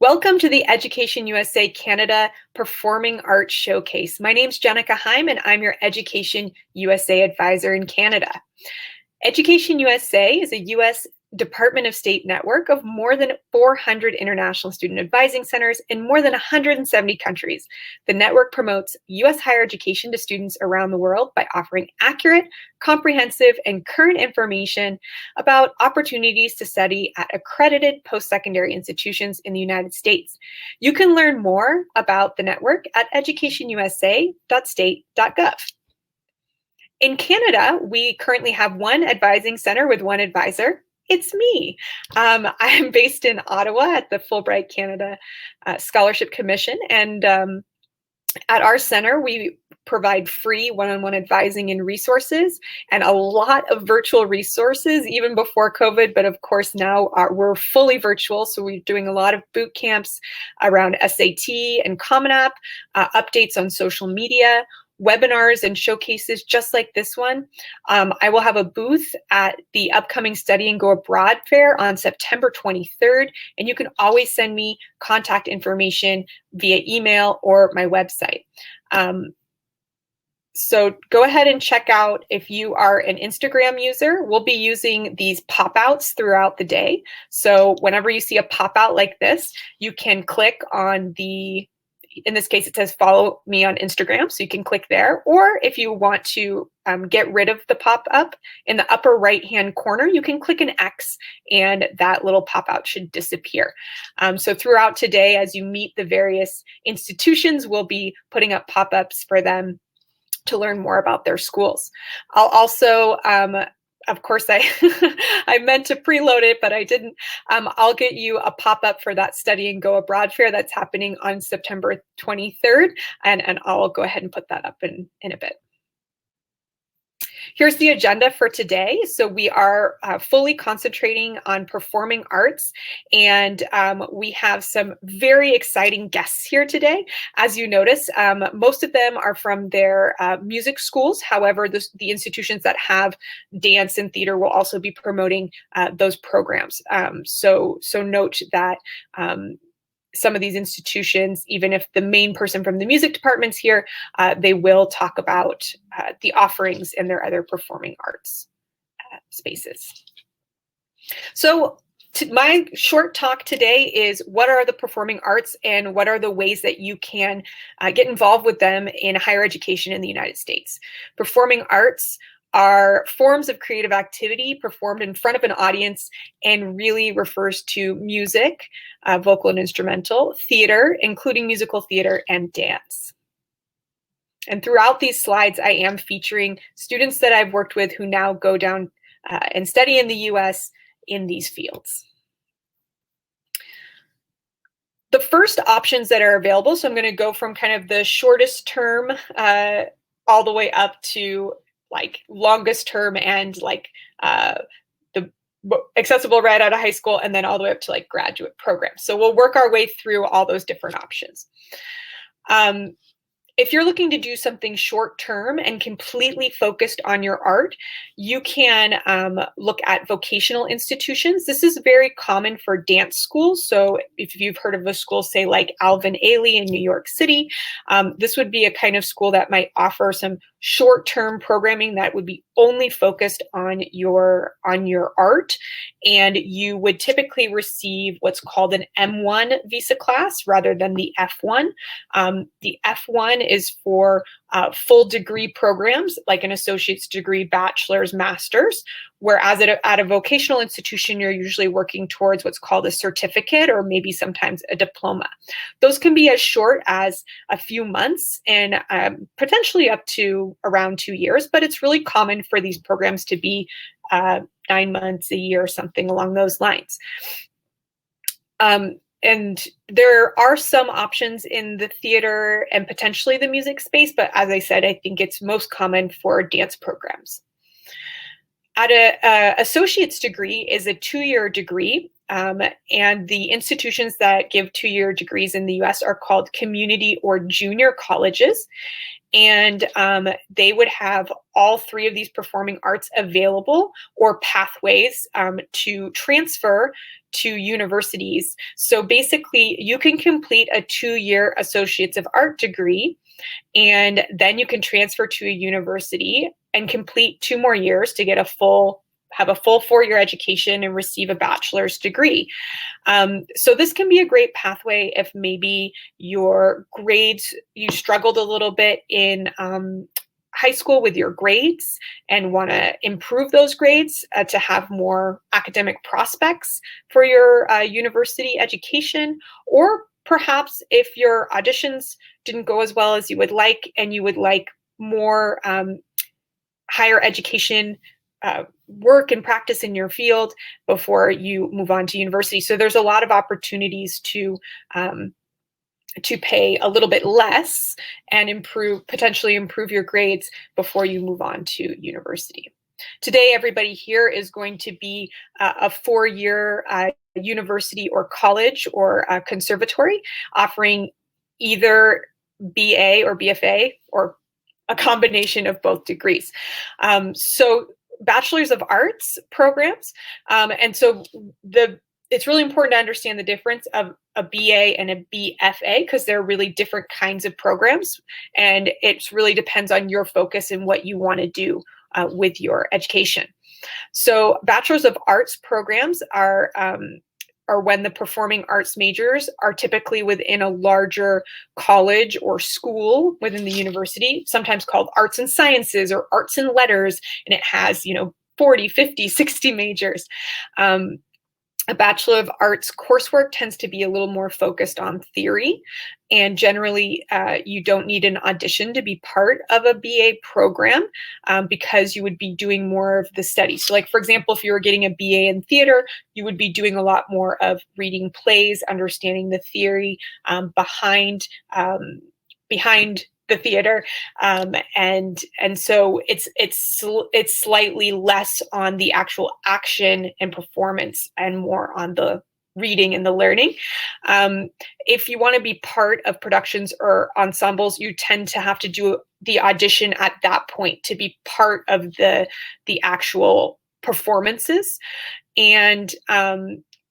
Welcome to the Education USA Canada Performing Arts Showcase. My name's Jenica Heim, and I'm your Education USA advisor in Canada. Education USA is a U.S. Department of State network of more than 400 international student advising centers in more than 170 countries. The network promotes U.S. higher education to students around the world by offering accurate, comprehensive, and current information about opportunities to study at accredited post-secondary institutions in the United States. You can learn more about the network at educationusa.state.gov. In Canada, we currently have one advising center with one advisor. It's me. I'm based in Ottawa at the Fulbright Canada Scholarship Commission, and at our center, we provide free one-on-one advising and resources and a lot of virtual resources even before COVID, but of course now we're fully virtual, so we're doing a lot of boot camps around SAT and Common App, updates on social media, webinars and showcases just like this one. I will have a booth at the upcoming Study and Go Abroad Fair on September 23rd, and you can always send me contact information via email or my website. So go ahead and check out if you are an Instagram user. We'll be using these pop-outs throughout the day. So whenever you see a pop-out like this, you can click on the, in this case, it says follow me on Instagram, so you can click there. Or if you want to get rid of the pop-up, in the upper right-hand corner, you can click an X and that little pop-out should disappear. So throughout today, as you meet the various institutions, we'll be putting up pop-ups for them to learn more about their schools. I'll also, of course, I meant to preload it, but I didn't. I'll get you a pop-up for that Study and Go Abroad Fair that's happening on September 23rd, and I'll go ahead and put that up in a bit. Here's the agenda for today. So we are fully concentrating on performing arts, and we have some very exciting guests here today. As you notice, most of them are from their music schools. However, the institutions that have dance and theater will also be promoting those programs. So note that some of these institutions, even if the main person from the music department's here, they will talk about the offerings in their other performing arts spaces. So my short talk today is what are the performing arts and what are the ways that you can get involved with them in higher education in the United States. Performing arts are forms of creative activity performed in front of an audience and really refers to music, vocal and instrumental, theater, including musical theater, and dance. And throughout these slides, I am featuring students that I've worked with who now go down and study in the US in these fields. The first options that are available, so I'm going to go from kind of the shortest term all the way up to like longest term and like the accessible right out of high school, and then all the way up to like graduate programs. So we'll work our way through all those different options. If you're looking to do something short term and completely focused on your art, you can look at vocational institutions. This is very common for dance schools. So if you've heard of a school, say like Alvin Ailey in New York City, this would be a kind of school that might offer some short-term programming that would be only focused on your art, and you would typically receive what's called an M1 visa class rather than the F1. The F1 is for full degree programs like an associate's degree, bachelor's, master's, whereas at a vocational institution, you're usually working towards what's called a certificate or maybe sometimes a diploma. Those can be as short as a few months and potentially up to around 2 years, but it's really common for these programs to be 9 months, a year, something along those lines. And there are some options in the theater and potentially the music space, but as I said, I think it's most common for dance programs. At an associate's degree is a 2-year degree, And the institutions that give 2-year degrees in the US are called community or junior colleges. And they would have all 3 of these performing arts available, or pathways to transfer to universities. So basically, you can complete a 2-year Associates of Art degree, and then you can transfer to a university and complete 2 more years to get have a full 4-year education and receive a bachelor's degree. So this can be a great pathway if maybe your grades, you struggled a little bit in high school with your grades and want to improve those grades to have more academic prospects for your university education, or perhaps if your auditions didn't go as well as you would like and you would like more higher education work and practice in your field before you move on to university. So there's a lot of opportunities to pay a little bit less and potentially improve your grades before you move on to university. Today, everybody here is going to be a 4-year university or college or conservatory offering either BA or BFA or a combination of both degrees. So Bachelors of Arts programs. And so it's really important to understand the difference of a BA and a BFA, because they're really different kinds of programs. And it really depends on your focus and what you want to do with your education. So Bachelors of Arts programs are when the performing arts majors are typically within a larger college or school within the university, sometimes called arts and sciences or arts and letters, and it has 40, 50, 60 majors. A Bachelor of Arts coursework tends to be a little more focused on theory, and generally you don't need an audition to be part of a BA program because you would be doing more of the study. So like, for example, if you were getting a BA in theater, you would be doing a lot more of reading plays, understanding the theory behind the theater, and so it's slightly less on the actual action and performance and more on the reading and the learning. If you want to be part of productions or ensembles, you tend to have to do the audition at that point to be part of the actual performances. And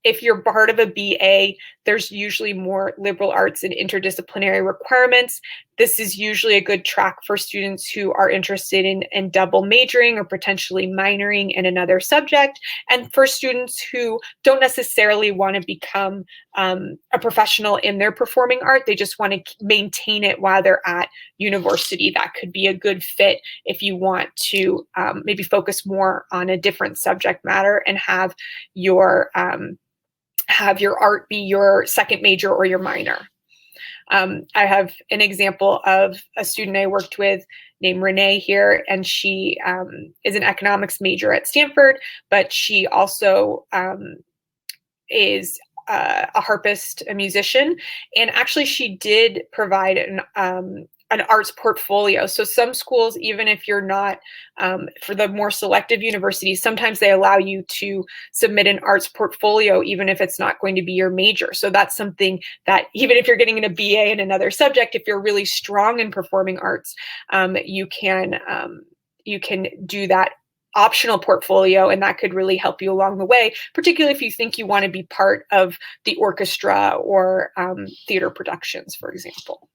if you're part of a BA, there's usually more liberal arts and interdisciplinary requirements. This is usually a good track for students who are interested in double majoring or potentially minoring in another subject, and for students who don't necessarily want to become a professional in their performing art. They just want to maintain it while they're at university. That could be a good fit if you want to maybe focus more on a different subject matter and have your art be your second major or your minor. I have an example of a student I worked with named Renee here, and she is an economics major at Stanford, but she also is a harpist, a musician, and actually she did provide an arts portfolio. So some schools, even if you're not, for the more selective universities, sometimes they allow you to submit an arts portfolio, even if it's not going to be your major. So that's something that even if you're getting in a BA in another subject, if you're really strong in performing arts, you can do that optional portfolio, and that could really help you along the way, particularly if you think you want to be part of the orchestra or theater productions, for example.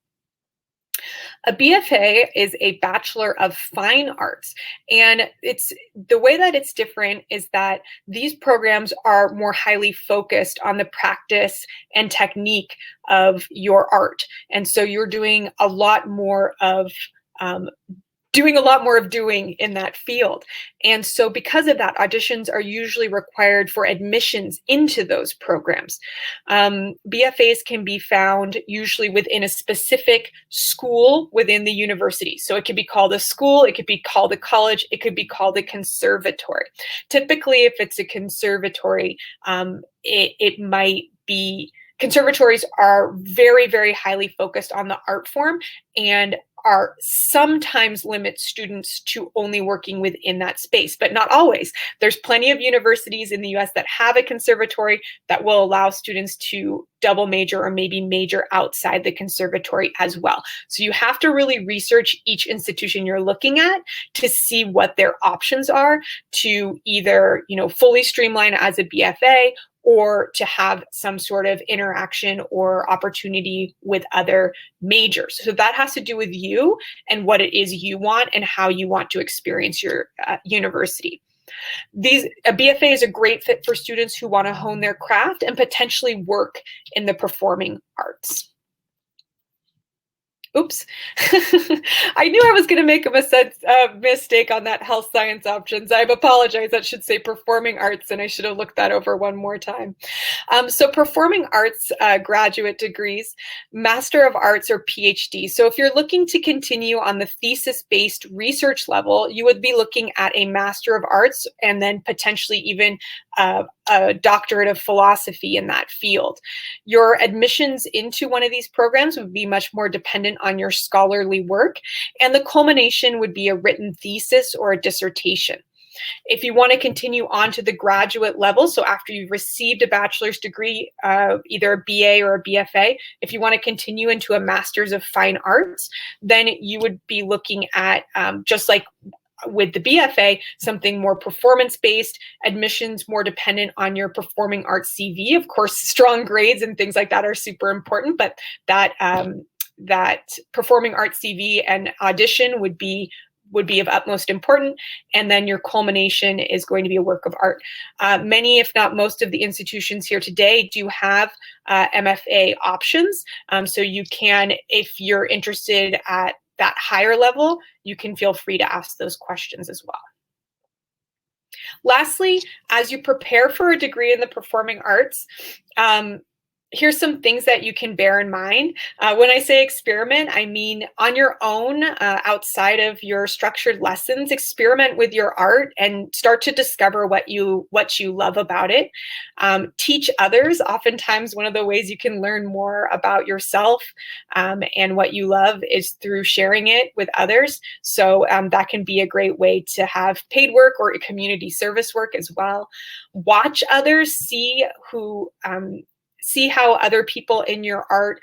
A BFA is a Bachelor of Fine Arts, and the way that it's different is that these programs are more highly focused on the practice and technique of your art, and so you're doing a lot more of doing in that field. And so because of that, auditions are usually required for admissions into those programs. BFAs can be found usually within a specific school within the university. So it could be called a school, it could be called a college, it could be called a conservatory. Typically, if it's a conservatory, it might be conservatories are very, very highly focused on the art form and are sometimes limit students to only working within that space, but not always. There's plenty of universities in the US that have a conservatory that will allow students to double major or maybe major outside the conservatory as well. So you have to really research each institution you're looking at to see what their options are to either, fully streamline as a BFA or to have some sort of interaction or opportunity with other majors. So that has to do with you and what it is you want and how you want to experience your university. A BFA is a great fit for students who want to hone their craft and potentially work in the performing arts. Oops. I knew I was going to make a mistake on that health science options. I apologize. That should say performing arts, and I should have looked that over one more time. So performing arts graduate degrees, Master of Arts or PhD. So if you're looking to continue on the thesis-based research level, you would be looking at a Master of Arts and then potentially even a doctorate of philosophy in that field. Your admissions into one of these programs would be much more dependent on your scholarly work, and the culmination would be a written thesis or a dissertation. If you want to continue on to the graduate level, so after you've received a bachelor's degree, either a BA or a BFA, if you want to continue into a master's of fine arts, then you would be looking at, just like with the BFA, something more performance-based, admissions more dependent on your performing arts CV. Of course, strong grades and things like that are super important, but that performing arts CV and audition would be of utmost importance. And then your culmination is going to be a work of art. Many, if not most of the institutions here today do have MFA options. So you can, if you're interested at that higher level, you can feel free to ask those questions as well. Lastly, as you prepare for a degree in the performing arts, here's some things that you can bear in mind. When I say experiment, I mean on your own, outside of your structured lessons, experiment with your art and start to discover what you love about it. Teach others. Oftentimes, one of the ways you can learn more about yourself and what you love is through sharing it with others. So that can be a great way to have paid work or community service work as well. Watch others, see how other people in your art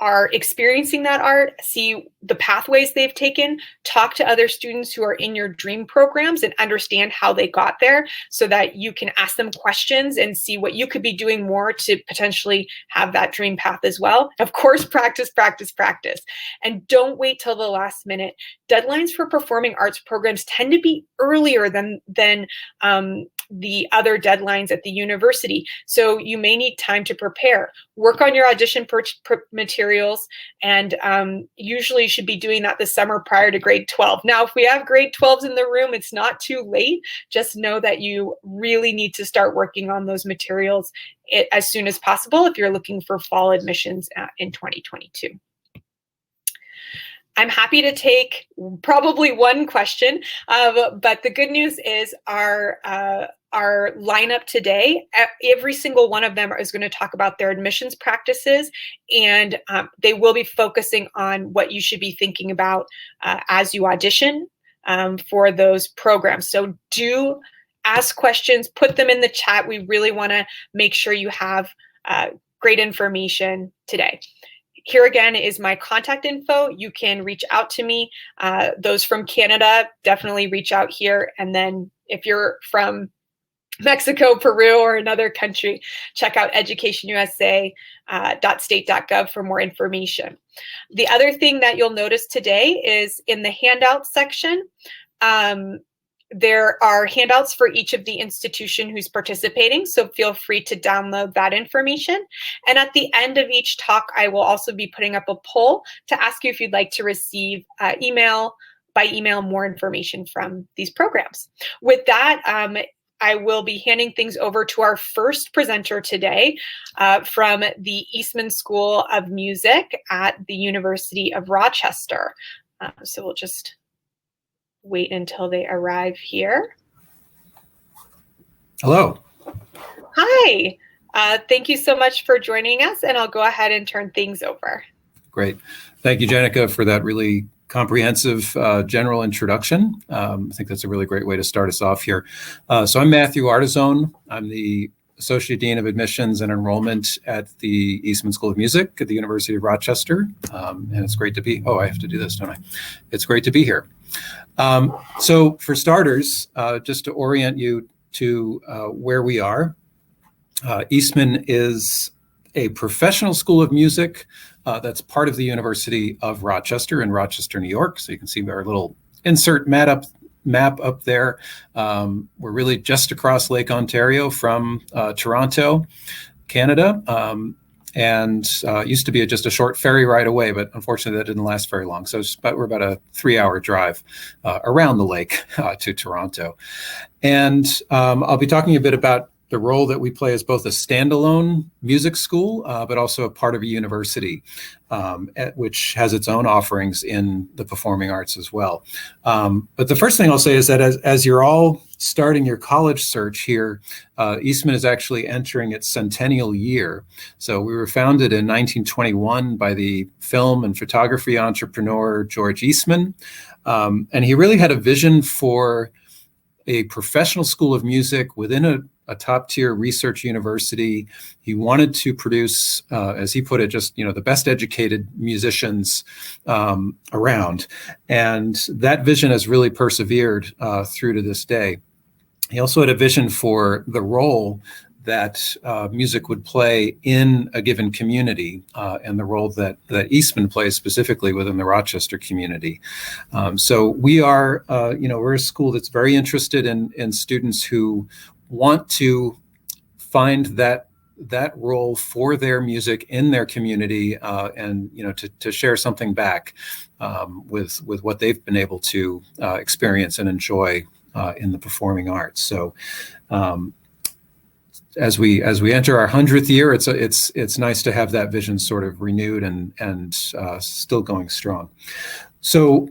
are experiencing that art, see the pathways they've taken, talk to other students who are in your dream programs and understand how they got there so that you can ask them questions and see what you could be doing more to potentially have that dream path as well. Of course, practice, practice, practice. And don't wait till the last minute. Deadlines for performing arts programs tend to be earlier than the other deadlines at the university. So you may need time to prepare. Work on your audition materials, and usually you should be doing that this summer prior to grade 12. Now, if we have grade 12s in the room, it's not too late. Just know that you really need to start working on those materials as soon as possible if you're looking for fall admissions in 2022. I'm happy to take probably one question, but the good news is our lineup today, every single one of them is going to talk about their admissions practices, and they will be focusing on what you should be thinking about as you audition for those programs. So do ask questions, put them in the chat. We really want to make sure you have great information today. Here again is my contact info. You can reach out to me. Those from Canada, definitely reach out here. And then if you're from Mexico, Peru, or another country, check out educationusa.state.gov for more information. The other thing that you'll notice today is in the handouts section, there are handouts for each of the institution who's participating, so feel free to download that information. And at the end of each talk, I will also be putting up a poll to ask you if you'd like to receive by email more information from these programs. With that, I will be handing things over to our first presenter today from the Eastman School of Music at the University of Rochester. So we'll just wait until they arrive here. Hello. Hi. Thank you so much for joining us, and I'll go ahead and turn things over. Great. Thank you, Jenica, for that really comprehensive general introduction. I think that's a really great way to start us off here. So I'm Matthew Artisone. I'm the Associate Dean of Admissions and Enrollment at the Eastman School of Music at the University of Rochester. And it's great to be, I have to do this, don't I? It's great to be here. So for starters, just to orient you to where we are, Eastman is a professional school of music that's part of the University of Rochester in Rochester, New York. So you can see our little insert map up there. We're really just across Lake Ontario from Toronto, Canada. And used to be just a short ferry ride away, but unfortunately that didn't last very long. So we're about a 3-hour drive around the lake to Toronto. And I'll be talking a bit about the role that we play as both a standalone music school, but also a part of a university, which has its own offerings in the performing arts as well. But the first thing I'll say is that as you're all starting your college search here, Eastman is actually entering its centennial year. So we were founded in 1921 by the film and photography entrepreneur George Eastman. And he really had a vision for a professional school of music within a top-tier research university. He wanted to produce, as he put it, just the best educated musicians around, and that vision has really persevered through to this day. He also had a vision for the role that music would play in a given community, and the role that Eastman plays specifically within the Rochester community. So we are, we're a school that's very interested in students who want to find that role for their music in their community, and to share something back with what they've been able to experience and enjoy in the performing arts. So as we enter our 100th year, it's nice to have that vision sort of renewed and still going strong. So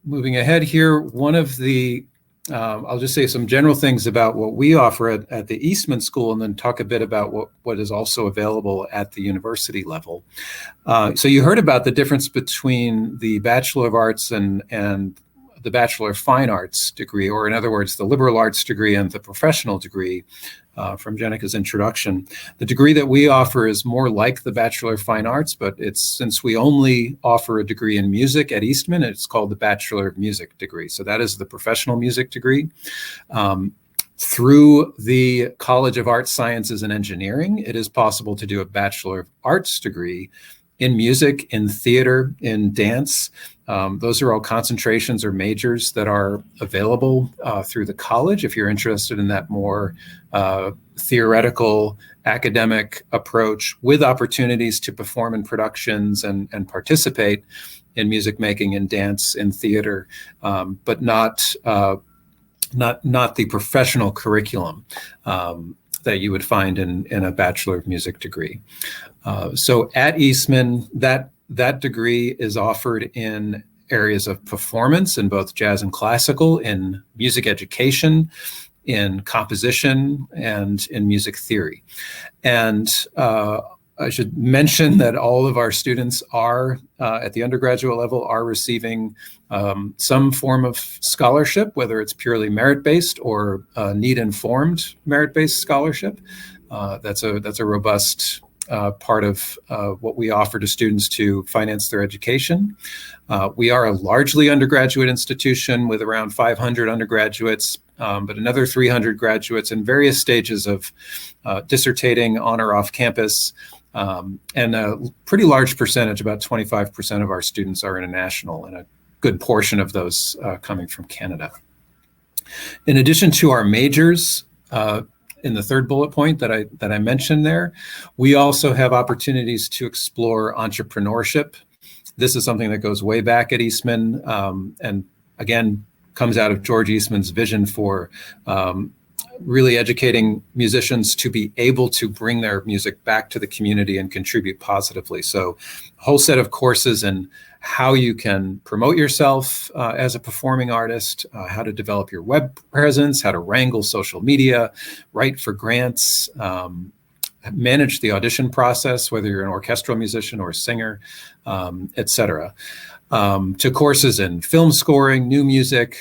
moving ahead here, one of the I'll just say some general things about what we offer at the Eastman School, and then talk a bit about what is also available at the university level. So you heard about the difference between the Bachelor of Arts and the Bachelor of Fine Arts degree, or in other words, the liberal arts degree and the professional degree from Jenica's introduction. The degree that we offer is more like the Bachelor of Fine Arts, but since we only offer a degree in music at Eastman, it's called the Bachelor of Music degree. So that is the professional music degree. Through the College of Arts, Sciences, and Engineering, it is possible to do a Bachelor of Arts degree in music, in theater, in dance. Those are all concentrations or majors that are available through the college if you're interested in that more theoretical academic approach, with opportunities to perform in productions and participate in music making and dance and theater, but not the professional curriculum that you would find in a Bachelor of Music degree. So at Eastman, that degree is offered in areas of performance in both jazz and classical, in music education, in composition, and in music theory. And I should mention that all of our students are, at the undergraduate level, are receiving some form of scholarship, whether it's purely merit-based or need-informed merit-based scholarship. That's a robust part of what we offer to students to finance their education. We are a largely undergraduate institution with around 500 undergraduates, but another 300 graduates in various stages of dissertating on or off campus. And a pretty large percentage, about 25% of our students are international, and a good portion of those coming from Canada. In addition to our majors, in the third bullet point that I mentioned there, we also have opportunities to explore entrepreneurship. This is something that goes way back at Eastman, and again, comes out of George Eastman's vision for really educating musicians to be able to bring their music back to the community and contribute positively. So a whole set of courses in how you can promote yourself as a performing artist, how to develop your web presence, how to wrangle social media, write for grants, manage the audition process, whether you're an orchestral musician or a singer, etc. To courses in film scoring, new music,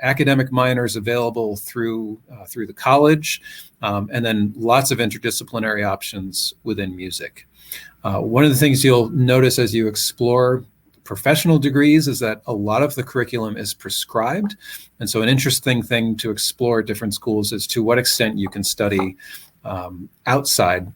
academic minors available through the college, and then lots of interdisciplinary options within music. One of the things you'll notice as you explore professional degrees is that a lot of the curriculum is prescribed. And so an interesting thing to explore at different schools is to what extent you can study outside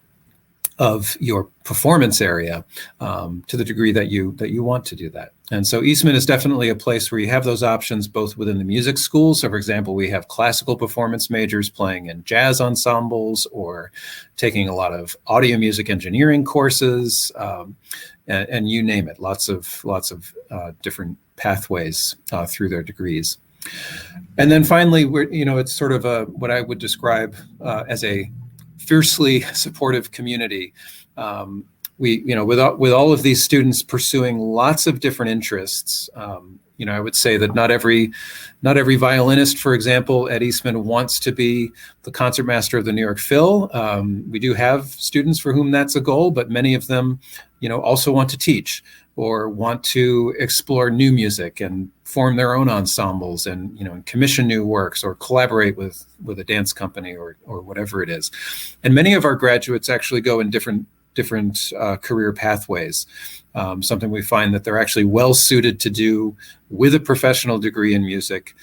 of your performance area to the degree that you want to do that. And so Eastman is definitely a place where you have those options both within the music school. So for example, we have classical performance majors playing in jazz ensembles or taking a lot of audio music engineering courses, and you name it, lots of different pathways through their degrees. And then finally, it's sort of what I would describe as a fiercely supportive community. With all of these students pursuing lots of different interests, I would say that not every violinist, for example, at Eastman wants to be the concertmaster of the New York Phil. We do have students for whom that's a goal, but many of them, also want to teach or want to explore new music and form their own ensembles and, commission new works or collaborate with a dance company or whatever it is. And many of our graduates actually go in different career pathways. Something we find that they're actually well suited to do with a professional degree in music,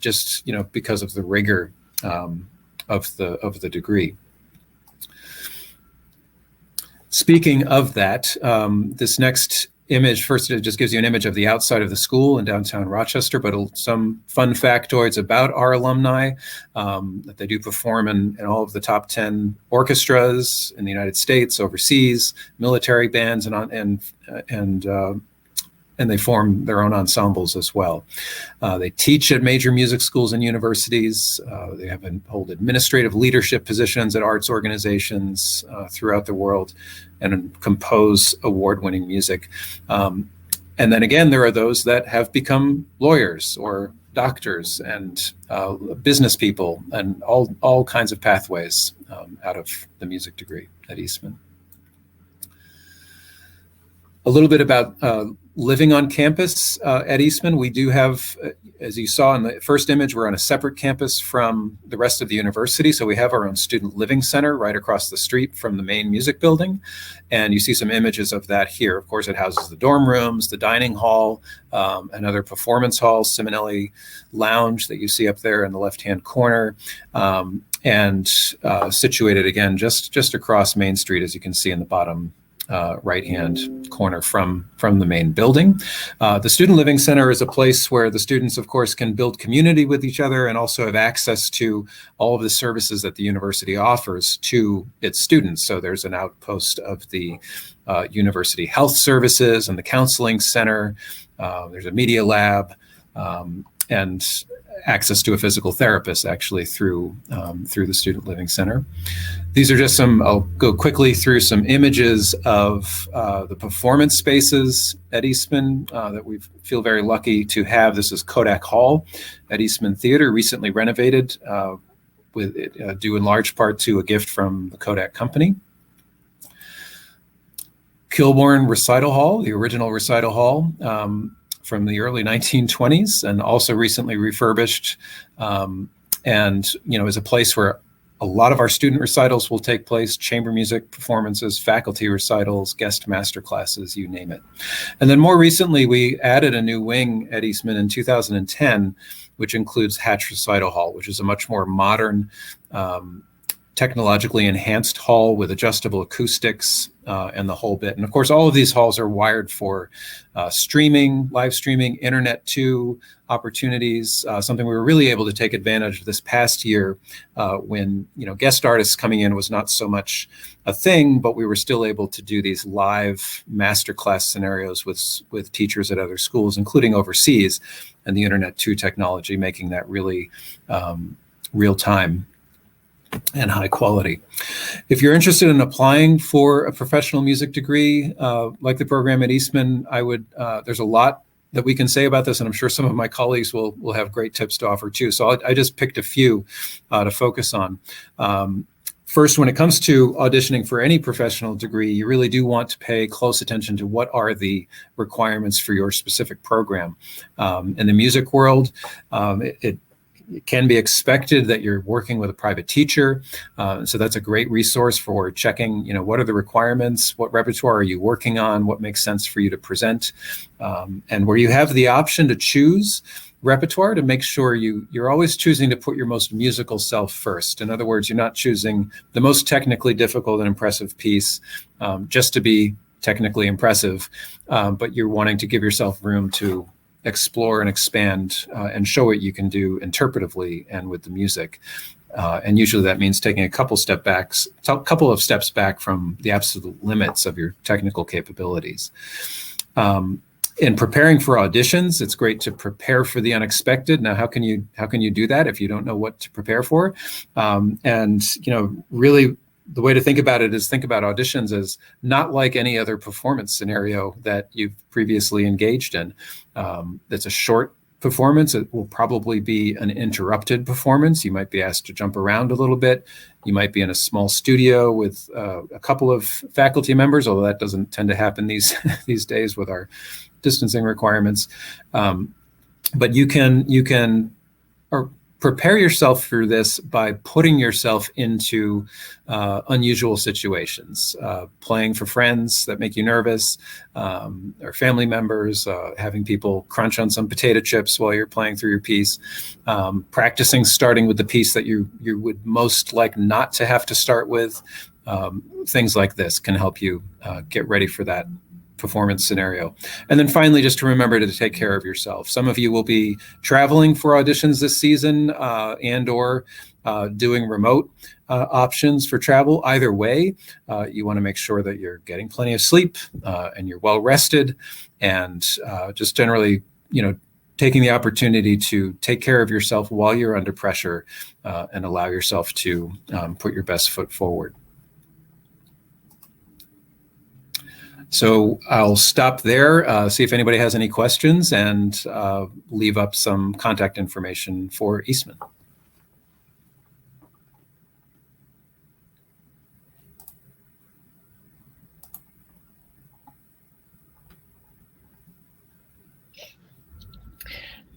just because of the rigor of the degree. Speaking of that, this next image, first it just gives you an image of the outside of the school in downtown Rochester, but some fun factoids about our alumni, that they do perform in all of the top 10 orchestras in the United States, overseas, military bands, and they form their own ensembles as well. They teach at major music schools and universities. They hold administrative leadership positions at arts organizations throughout the world and compose award-winning music. And then again, there are those that have become lawyers or doctors and business people and all kinds of pathways out of the music degree at Eastman. A little bit about living on campus at Eastman. We do have, as you saw in the first image, we're on a separate campus from the rest of the university. So we have our own student living center right across the street from the main music building. And you see some images of that here. Of course, it houses the dorm rooms, the dining hall, another performance hall, Simonelli Lounge that you see up there in the left-hand corner. And situated again, just across Main Street, as you can see in the bottom right-hand corner from the main building. The Student Living Center is a place where the students, of course, can build community with each other and also have access to all of the services that the university offers to its students. So there's an outpost of the university health services and the counseling center. There's a media lab and access to a physical therapist actually through the Student Living Center. These are just I'll go quickly through some images of the performance spaces at Eastman that we feel very lucky to have. This is Kodak Hall at Eastman Theater, recently renovated due in large part to a gift from the Kodak Company. Kilbourne Recital Hall, the original Recital Hall, from the early 1920s and also recently refurbished, and is a place where a lot of our student recitals will take place, chamber music performances, faculty recitals, guest master classes, you name it. And then more recently, we added a new wing at Eastman in 2010, which includes Hatch Recital Hall, which is a much more modern, technologically enhanced hall with adjustable acoustics and the whole bit. And of course, all of these halls are wired for streaming, live streaming, Internet 2 opportunities, something we were really able to take advantage of this past year when guest artists coming in was not so much a thing, but we were still able to do these live masterclass scenarios with teachers at other schools, including overseas, and the Internet 2 technology making that really real time and high quality. If you're interested in applying for a professional music degree, like the program at Eastman, there's a lot that we can say about this, and I'm sure some of my colleagues will have great tips to offer too. So I just picked a few to focus on. First, when it comes to auditioning for any professional degree, you really do want to pay close attention to what are the requirements for your specific program. In the music world, it can be expected that you're working with a private teacher. So that's a great resource for checking, what are the requirements, what repertoire are you working on, what makes sense for you to present. And where you have the option to choose repertoire, to make sure you're always choosing to put your most musical self first. In other words, you're not choosing the most technically difficult and impressive piece just to be technically impressive, but you're wanting to give yourself room to explore and expand and show what you can do interpretively and with the music. And usually that means taking a couple of steps back from the absolute limits of your technical capabilities. In preparing for auditions, it's great to prepare for the unexpected. Now, how can you do that if you don't know what to prepare for? Really, the way to think about it is think about auditions as not like any other performance scenario that you've previously engaged in. It's a short performance. It will probably be an interrupted performance. You might be asked to jump around a little bit. You might be in a small studio with a couple of faculty members, although that doesn't tend to happen these days with our distancing requirements. But you can prepare yourself through this by putting yourself into unusual situations, playing for friends that make you nervous, or family members, having people crunch on some potato chips while you're playing through your piece, practicing starting with the piece that you would most like not to have to start with. Things like this can help you get ready for that performance scenario. And then finally, just to remember to take care of yourself. Some of you will be traveling for auditions this season and/or doing remote options for travel. Either way, you want to make sure that you're getting plenty of sleep and you're well rested, and just generally, taking the opportunity to take care of yourself while you're under pressure and allow yourself to put your best foot forward. So I'll stop there, see if anybody has any questions, and leave up some contact information for Eastman.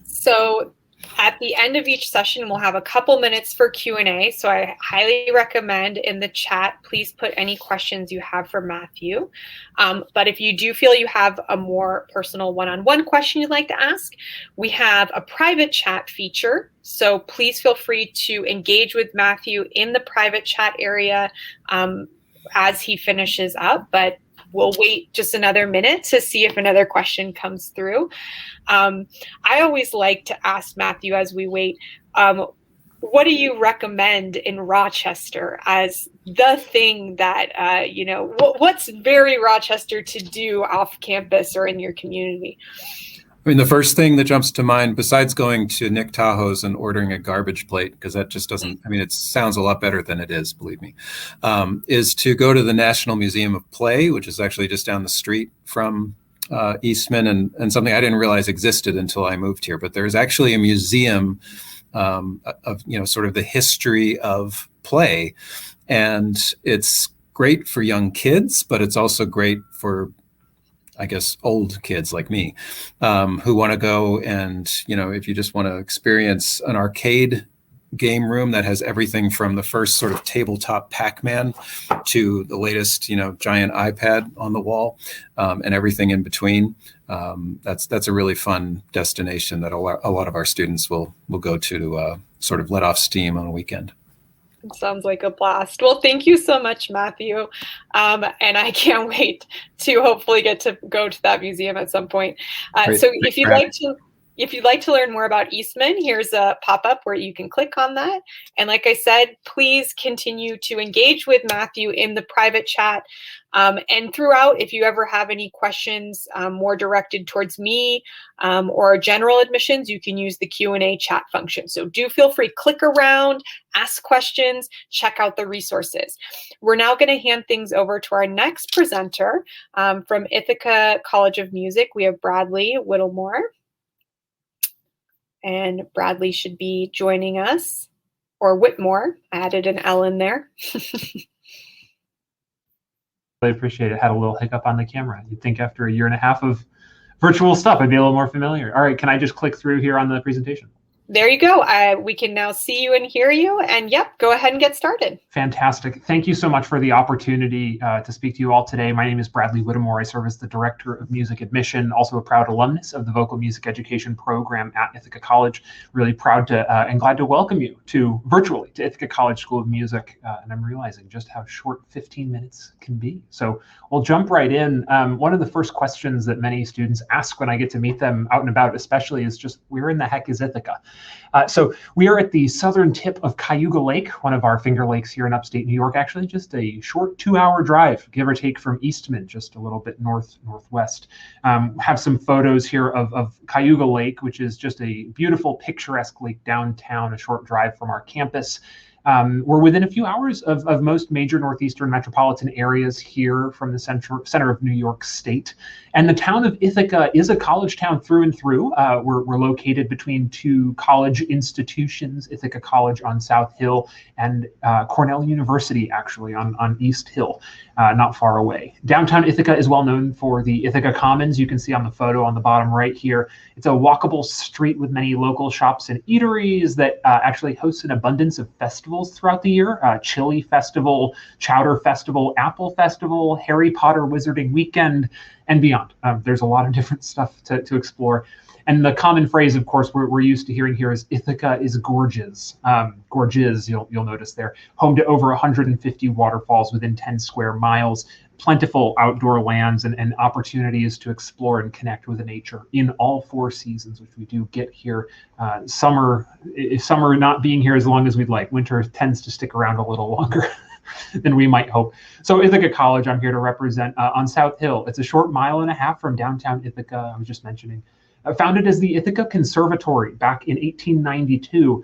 So at the end of each session, we'll have a couple minutes for Q&A. So I highly recommend in the chat, please put any questions you have for Matthew. But if you do feel you have a more personal one-on-one question you'd like to ask, we have a private chat feature. So please feel free to engage with Matthew in the private chat area as he finishes up. But we'll wait just another minute to see if another question comes through. I always like to ask Matthew as we wait, what do you recommend in Rochester as the thing that, what's very Rochester to do off campus or in your community? I mean, the first thing that jumps to mind, besides going to Nick Tahoe's and ordering a garbage plate, because that just doesn't, it sounds a lot better than it is, believe me, is to go to the National Museum of Play, which is actually just down the street from Eastman, and something I didn't realize existed until I moved here. But there's actually a museum of, sort of the history of play. And it's great for young kids, but it's also great for, I guess, old kids like me, who want to go and, if you just want to experience an arcade game room that has everything from the first sort of tabletop Pac-Man to the latest, giant iPad on the wall, and everything in between. That's a really fun destination that a lot of our students will go to sort of let off steam on a weekend. Sounds like a blast. Well, thank you so much, Matthew. And I can't wait to hopefully get to go to that museum at some point. So if you'd like to, If you'd like to learn more about Eastman, here's a pop-up where you can click on that. And like I said, please continue to engage with Matthew in the private chat. And throughout, if you ever have any questions more directed towards me or general admissions, you can use the Q&A chat function. So do feel free, click around, ask questions, check out the resources. We're now going to hand things over to our next presenter from Ithaca College of Music. We have Bradley Whittlemore. And Bradley should be joining us, or Whitmore. I added an L in there. I appreciate it. Had a little hiccup on the camera. You'd think after a year and a half of virtual stuff, I'd be a little more familiar. All right, can I just click through here on the presentation? There you go. We can now see you and hear you. And yep, go ahead and get started. Fantastic. Thank you so much for the opportunity to speak to you all today. My name is Bradley Whittlemore. I serve as the Director of Music Admission, also a proud alumnus of the Vocal Music Education program at Ithaca College. Really proud to and glad to welcome you virtually to Ithaca College School of Music. And I'm realizing just how short 15 minutes can be. So we'll jump right in. One of the first questions that many students ask when I get to meet them out and about, especially, is just, where in the heck is Ithaca? So we are at the southern tip of Cayuga Lake, one of our Finger Lakes here in upstate New York, actually just a short 2-hour drive, give or take, from Eastman, just a little bit northwest. Have some photos here of Cayuga Lake, which is just a beautiful, picturesque lake downtown, a short drive from our campus. We're within a few hours of most major northeastern metropolitan areas here from the center of New York State. And the town of Ithaca is a college town through and through. We're located between two college institutions, Ithaca College on South Hill and Cornell University, actually, on East Hill, not far away. Downtown Ithaca is well known for the Ithaca Commons. You can see on the photo on the bottom right here. It's a walkable street with many local shops and eateries that actually host an abundance of festivals throughout the year. Chili Festival, Chowder Festival, Apple Festival, Harry Potter Wizarding Weekend, and beyond. There's a lot of different stuff to explore. And the common phrase, of course, we're used to hearing here is Ithaca is gorgeous. Gorgeous, you'll notice there. Home to over 150 waterfalls within 10 square miles, plentiful outdoor lands and opportunities to explore and connect with the nature in all 4 seasons, which we do get here. Summer not being here as long as we'd like. Winter tends to stick around a little longer than we might hope. So Ithaca College, I'm here to represent on South Hill. It's a short 1.5 miles from downtown Ithaca, I was just mentioning. Founded as the Ithaca Conservatory back in 1892,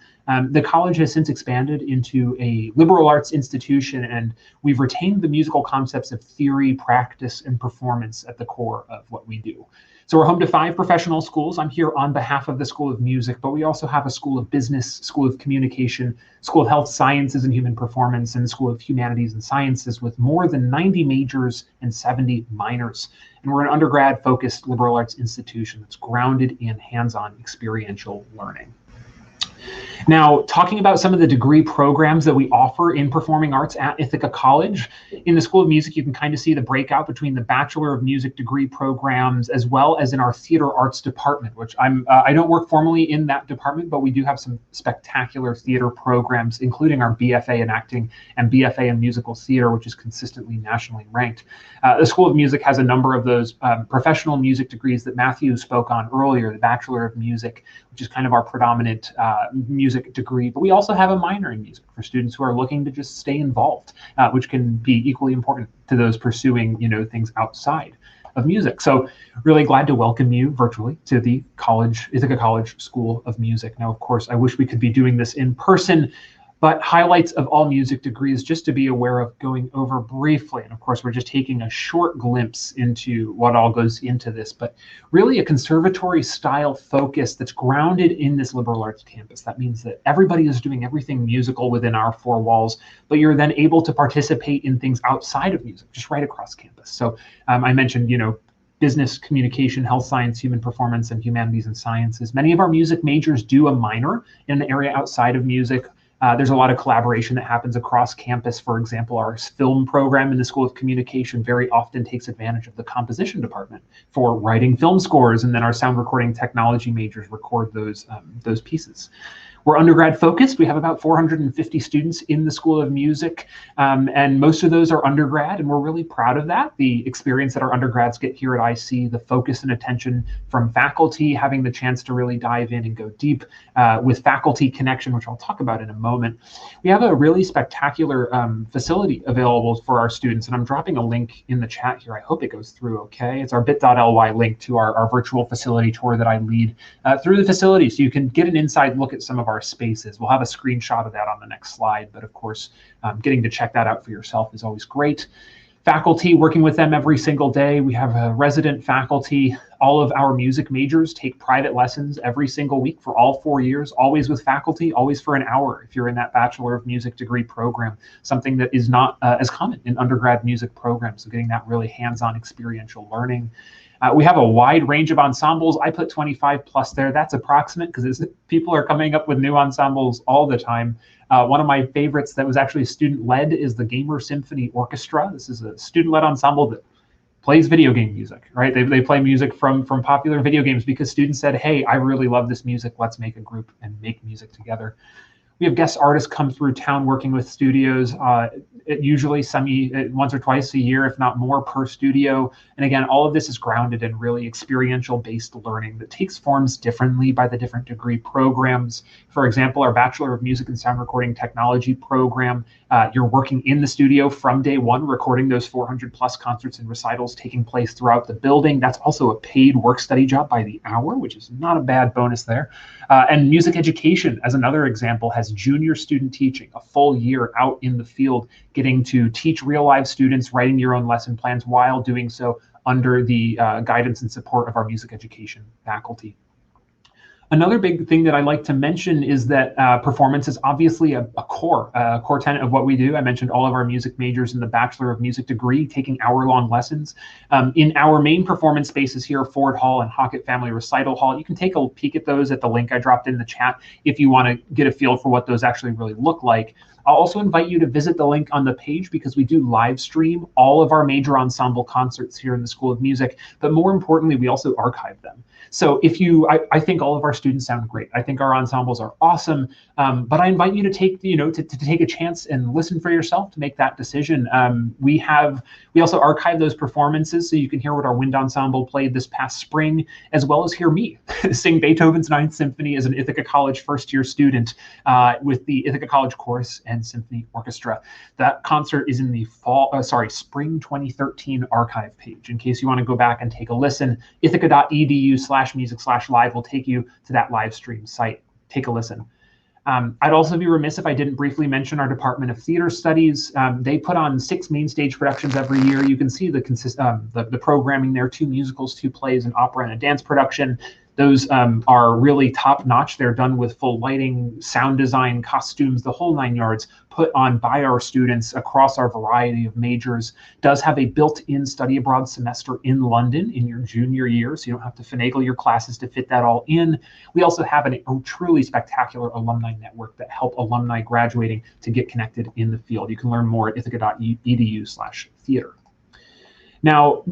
the college has since expanded into a liberal arts institution, and we've retained the musical concepts of theory, practice, and performance at the core of what we do. So we're home to 5 professional schools. I'm here on behalf of the School of Music, but we also have a School of Business, School of Communication, School of Health Sciences and Human Performance, and School of Humanities and Sciences with more than 90 majors and 70 minors. And we're an undergrad-focused liberal arts institution that's grounded in hands-on experiential learning. Now, talking about some of the degree programs that we offer in performing arts at Ithaca College, in the School of Music, you can kind of see the breakout between the Bachelor of Music degree programs as well as in our theater arts department, which I don't work formally in that department, but we do have some spectacular theater programs, including our BFA in acting and BFA in musical theater, which is consistently nationally ranked. The School of Music has a number of those professional music degrees that Matthew spoke on earlier, the Bachelor of Music, which is kind of our predominant music degree, but we also have a minor in music for students who are looking to just stay involved, which can be equally important to those pursuing, things outside of music. So really glad to welcome you virtually to the Ithaca College School of Music. Now, of course, I wish we could be doing this in person, but highlights of all music degrees just to be aware of going over briefly. And of course, we're just taking a short glimpse into what all goes into this, but really a conservatory style focus that's grounded in this liberal arts campus. That means that everybody is doing everything musical within our 4 walls, but you're then able to participate in things outside of music, just right across campus. So I mentioned, business, communication, health science, human performance, and humanities and sciences. Many of our music majors do a minor in the area outside of music. There's a lot of collaboration that happens across campus. For example, our film program in the School of Communication very often takes advantage of the composition department for writing film scores, and then our sound recording technology majors record those pieces. We're undergrad focused. We have about 450 students in the School of Music, and most of those are undergrad, and we're really proud of that. The experience that our undergrads get here at IC, the focus and attention from faculty, having the chance to really dive in and go deep with faculty connection, which I'll talk about in a moment. We have a really spectacular facility available for our students, and I'm dropping a link in the chat here. I hope it goes through okay. It's our bit.ly link to our virtual facility tour that I lead through the facility, so you can get an inside look at some of our spaces. We'll have a screenshot of that on the next slide, but of course, getting to check that out for yourself is always great. Faculty, working with them every single day. We have a resident faculty. All of our music majors take private lessons every single week for all 4 years, always with faculty, always for an hour if you're in that Bachelor of Music degree program, something that is not as common in undergrad music programs. So getting that really hands-on experiential learning. We have a wide range of ensembles. I put 25 plus there. That's approximate because people are coming up with new ensembles all the time. One of my favorites that was actually student-led is the Gamer Symphony Orchestra. This is a student-led ensemble that plays video game music, right? They play music from popular video games because students said, hey, I really love this music. Let's make a group and make music together. We have guest artists come through town working with studios, usually once or twice a year, if not more per studio. And again, all of this is grounded in really experiential-based learning that takes forms differently by the different degree programs. For example, our Bachelor of Music and Sound Recording Technology program, you're working in the studio from day one, recording those 400 plus concerts and recitals taking place throughout the building. That's also a paid work study job by the hour, which is not a bad bonus there. And music education, as another example, has junior student teaching, a full year out in the field, getting to teach real live students, writing your own lesson plans while doing so under the guidance and support of our music education faculty. Another big thing that I like to mention is that performance is obviously a core tenet of what we do. I mentioned all of our music majors in the Bachelor of Music degree taking hour-long lessons. In our main performance spaces here, Ford Hall and Hockett Family Recital Hall, you can take a peek at those at the link I dropped in the chat if you want to get a feel for what those actually really look like. I'll also invite you to visit the link on the page because we do live stream all of our major ensemble concerts here in the School of Music, but more importantly, we also archive them. So I think all of our students sound great. I think our ensembles are awesome, but I invite you to take, to take a chance and listen for yourself to make that decision. We also archive those performances so you can hear what our wind ensemble played this past spring, as well as hear me sing Beethoven's Ninth Symphony as an Ithaca College first-year student with the Ithaca College Chorus and Symphony Orchestra. That concert is in the spring 2013 archive page. In case you want to go back and take a listen, ithaca.edu/music/live will take you to that live stream site. Take a listen. I'd also be remiss if I didn't briefly mention our Department of Theater Studies. They put on 6 main stage productions every year. You can see the programming there: 2 musicals, 2 plays, an opera, and a dance production. Those are really top notch. They're done with full lighting, sound design, costumes, the whole 9 yards, put on by our students across our variety of majors. Does have a built-in study abroad semester in London in your junior year, so you don't have to finagle your classes to fit that all in. We also have a truly spectacular alumni network that help alumni graduating to get connected in the field. You can learn more at ithaca.edu/theater. Now,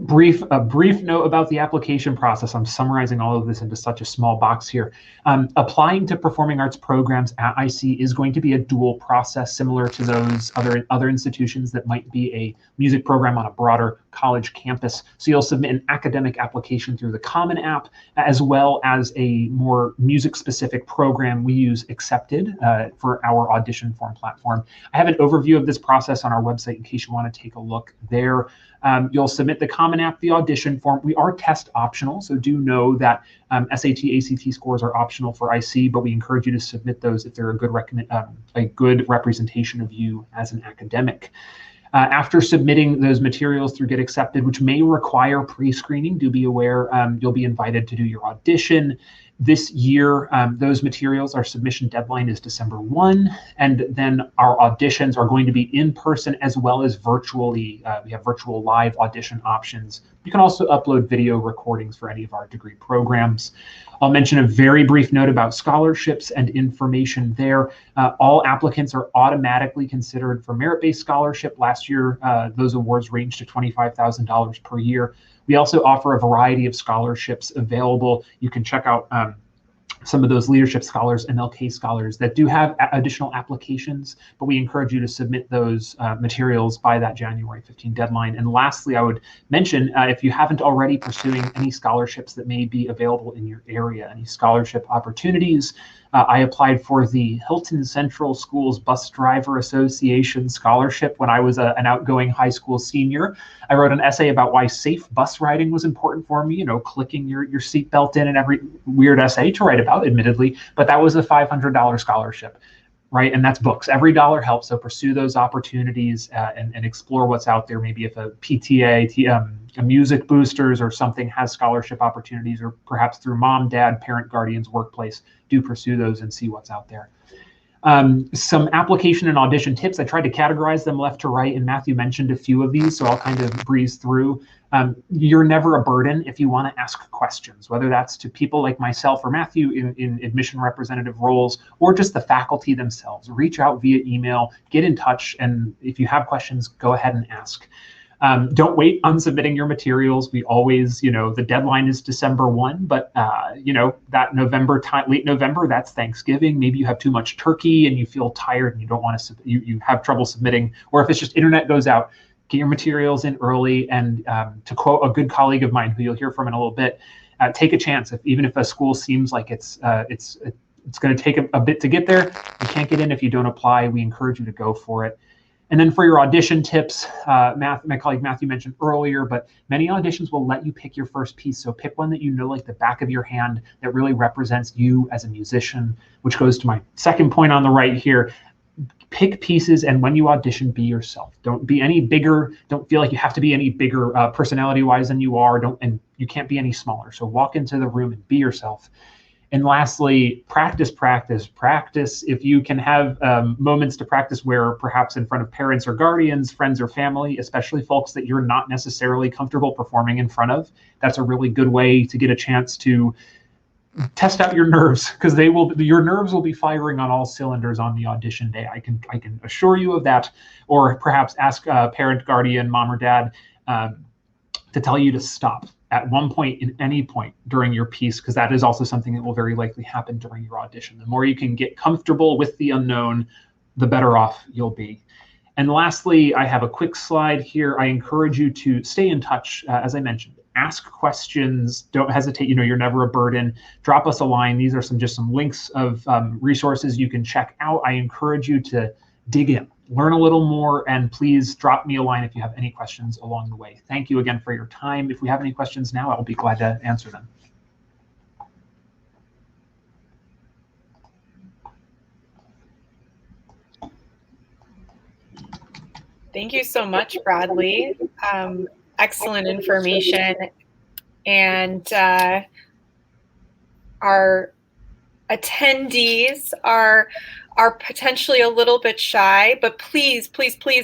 a brief note about the application process. I'm summarizing all of this into such a small box here. Applying to performing arts programs at IC is going to be a dual process, similar to those other institutions that might be a music program on a broader college campus. So you'll submit an academic application through the Common App, as well as a more music-specific program. We use Accepted for our Audition Form platform. I have an overview of this process on our website in case you want to take a look there. You'll submit the Common App, the Audition Form. We are test optional, so do know that SAT, ACT scores are optional for IC, but we encourage you to submit those if they're a good representation of you as an academic. After submitting those materials through Get Accepted, which may require pre-screening, do be aware you'll be invited to do your audition. This year, those materials, our submission deadline is December 1, and then our auditions are going to be in person as well as virtually. We have virtual live audition options. You can also upload video recordings for any of our degree programs. I'll mention a very brief note about scholarships and information there. All applicants are automatically considered for merit-based scholarship. Last year, those awards ranged to $25,000 per year. We also offer a variety of scholarships available. You can check out some of those leadership scholars, MLK scholars that do have additional applications, but we encourage you to submit those materials by that January 15 deadline. And lastly, I would mention, if you haven't already pursuing any scholarships that may be available in your area, any scholarship opportunities, I applied for the Hilton Central Schools Bus Driver Association scholarship when I was an outgoing high school senior. I wrote an essay about why safe bus riding was important for me, clicking your seatbelt in and every weird essay to write about, admittedly, but that was a $500 scholarship, right? And that's books. Every dollar helps, so pursue those opportunities and explore what's out there. Maybe if a PTA, a Music Boosters or something has scholarship opportunities, or perhaps through mom, dad, parent, guardians, workplace, do pursue those and see what's out there. Some application and audition tips. I tried to categorize them left to right, and Matthew mentioned a few of these, so I'll kind of breeze through. You're never a burden if you want to ask questions, whether that's to people like myself or Matthew in admission representative roles, or just the faculty themselves. Reach out via email, get in touch, and if you have questions, go ahead and ask. Don't wait on submitting your materials. We always, the deadline is December 1, but that November time, late November, that's Thanksgiving. Maybe you have too much turkey and you feel tired and you don't want to, you have trouble submitting, or if it's just internet goes out, get your materials in early. And to quote a good colleague of mine who you'll hear from in a little bit, take a chance. Even if a school seems like it's going to take a bit to get there, you can't get in if you don't apply. We encourage you to go for it. And then for your audition tips, my colleague Matthew mentioned earlier, but many auditions will let you pick your first piece. So pick one that like the back of your hand, that really represents you as a musician, which goes to my second point on the right here. Pick pieces, and when you audition, be yourself. Don't be any bigger. Don't feel like you have to be any bigger personality-wise than you are. And you can't be any smaller. So walk into the room and be yourself. And lastly, practice. If you can have moments to practice where perhaps in front of parents or guardians, friends or family, especially folks that you're not necessarily comfortable performing in front of, that's a really good way to get a chance to test out your nerves, because your nerves will be firing on all cylinders on the audition day. I can assure you of that. Or perhaps ask a parent, guardian, mom or dad to tell you to stop at one point, in any point during your piece, because that is also something that will very likely happen during your audition. The more you can get comfortable with the unknown, the better off you'll be. And lastly, I have a quick slide here. I encourage you to stay in touch, as I mentioned. Ask questions. Don't hesitate. You're never a burden. Drop us a line. These are just some links of resources you can check out. I encourage you to dig in, learn a little more, and please drop me a line if you have any questions along the way. Thank you again for your time. If we have any questions now, I'll be glad to answer them. Thank you so much, Bradley. Excellent information. And our attendees are potentially a little bit shy, but please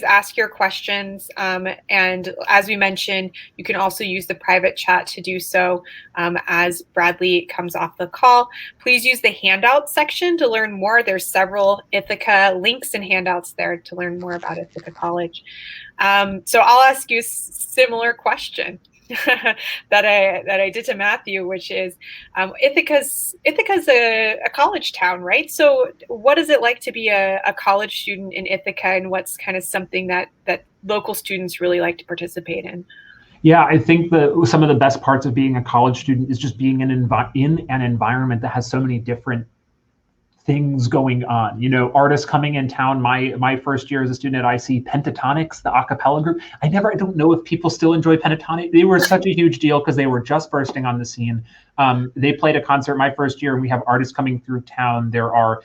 ask your questions. And as we mentioned, you can also use the private chat to do so as Bradley comes off the call. Please use the Handouts section to learn more. There's several Ithaca links and handouts there to learn more about Ithaca College. So I'll ask you a similar question that I did to Matthew, which is Ithaca's a college town, right? So what is it like to be a college student in Ithaca, and what's kind of something that local students really like to participate in? Yeah, I think some of the best parts of being a college student is just being in an environment that has so many different things going on. Artists coming in town. My first year as a student at IC, Pentatonics, the a cappella group. I don't know if people still enjoy Pentatonic. They were such a huge deal because they were just bursting on the scene. They played a concert my first year, and we have artists coming through town. There are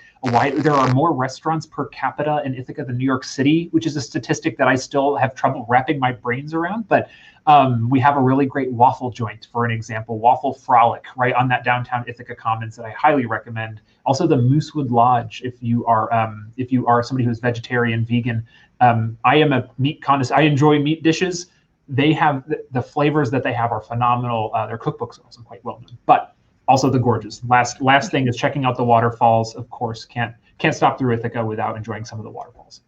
more restaurants per capita in Ithaca than New York City, which is a statistic that I still have trouble wrapping my brains around. But we have a really great waffle joint, for an example, Waffle Frolic, right on that downtown Ithaca Commons that I highly recommend. Also, the Moosewood Lodge, if you are somebody who's vegetarian, vegan. I am a meat connoisseur. I enjoy meat dishes. They have the flavors that they have are phenomenal. Their cookbooks are also quite well known, but also the gorgeous. Last thing is checking out the waterfalls. Of course, can't stop through Ithaca without enjoying some of the waterfalls.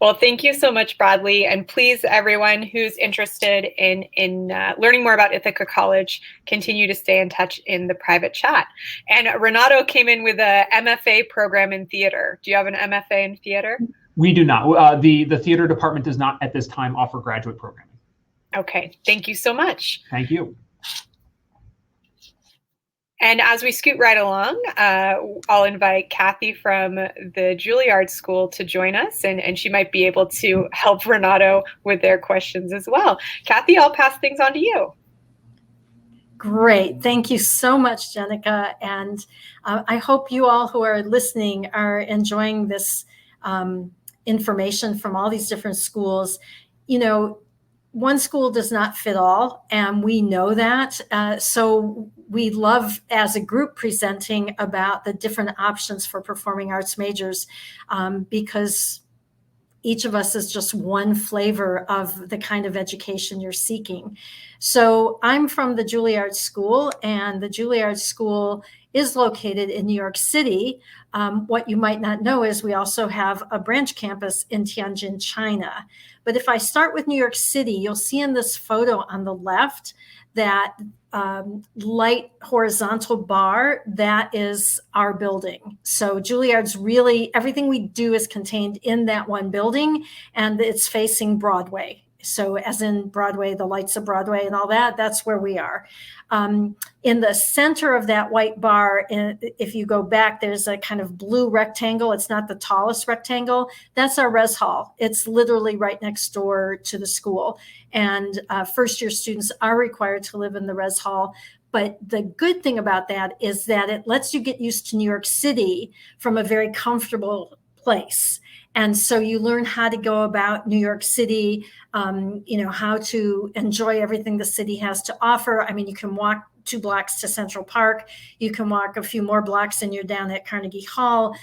Well, thank you so much, Bradley. And please, everyone who's interested in learning more about Ithaca College, continue to stay in touch in the private chat. And Renato came in with a MFA program in theater. Do you have an MFA in theater? We do not. The theater department does not at this time offer graduate programming. Okay, thank you so much. Thank you. And as we scoot right along, I'll invite Kathy from the Juilliard School to join us, and she might be able to help Renato with their questions as well. Kathy, I'll pass things on to you. Great. Thank you so much, Jenica. And I hope you all who are listening are enjoying this information from all these different schools. You know, one school does not fit all, and we know that. So we love, as a group, presenting about the different options for performing arts majors, because each of us is just one flavor of the kind of education you're seeking. So I'm from the Juilliard School, and the Juilliard School is located in New York City. What you might not know is we also have a branch campus in Tianjin, China. But if I start with New York City, you'll see in this photo on the left that light horizontal bar, that is our building. So Juilliard's really, everything we do is contained in that one building, and it's facing Broadway. So as in Broadway, the lights of Broadway and all that, that's where we are. In the center of that white bar, if you go back, there's a kind of blue rectangle. It's not the tallest rectangle. That's our res hall. It's literally right next door to the school. And first year students are required to live in the res hall. But the good thing about that is that it lets you get used to New York City from a very comfortable place. And so you learn how to go about New York City, how to enjoy everything the city has to offer. I mean, you can walk 2 blocks to Central Park. You can walk a few more blocks and you're down at Carnegie Hall.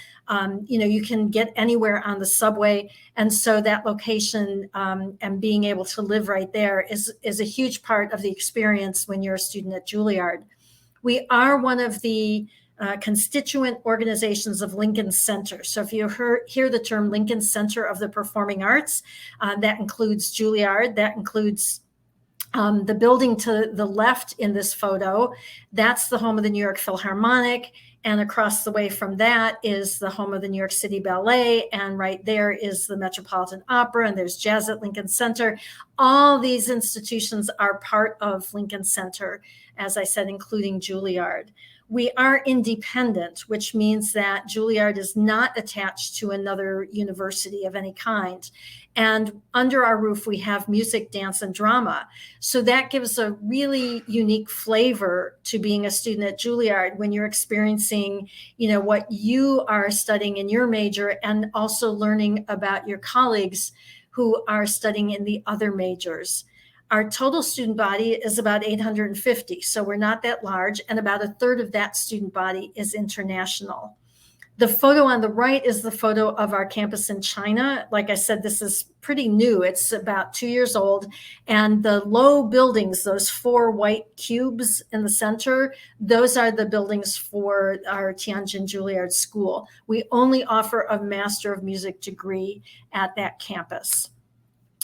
You can get anywhere on the subway. And so that location and being able to live right there is a huge part of the experience when you're a student at Juilliard. We are one of the constituent organizations of Lincoln Center. So if you hear the term Lincoln Center of the Performing Arts, that includes Juilliard, that includes the building to the left in this photo. That's the home of the New York Philharmonic. And across the way from that is the home of the New York City Ballet. And right there is the Metropolitan Opera, and there's jazz at Lincoln Center. All these institutions are part of Lincoln Center, as I said, including Juilliard. We are independent, which means that Juilliard is not attached to another university of any kind. And under our roof, we have music, dance, and drama. So that gives a really unique flavor to being a student at Juilliard when you're experiencing, what you are studying in your major, and also learning about your colleagues who are studying in the other majors. Our total student body is about 850, so we're not that large, and about a third of that student body is international. The photo on the right is the photo of our campus in China. Like I said, this is pretty new. It's about 2 years old, and the low buildings, those 4 white cubes in the center, those are the buildings for our Tianjin Juilliard School. We only offer a Master of Music degree at that campus.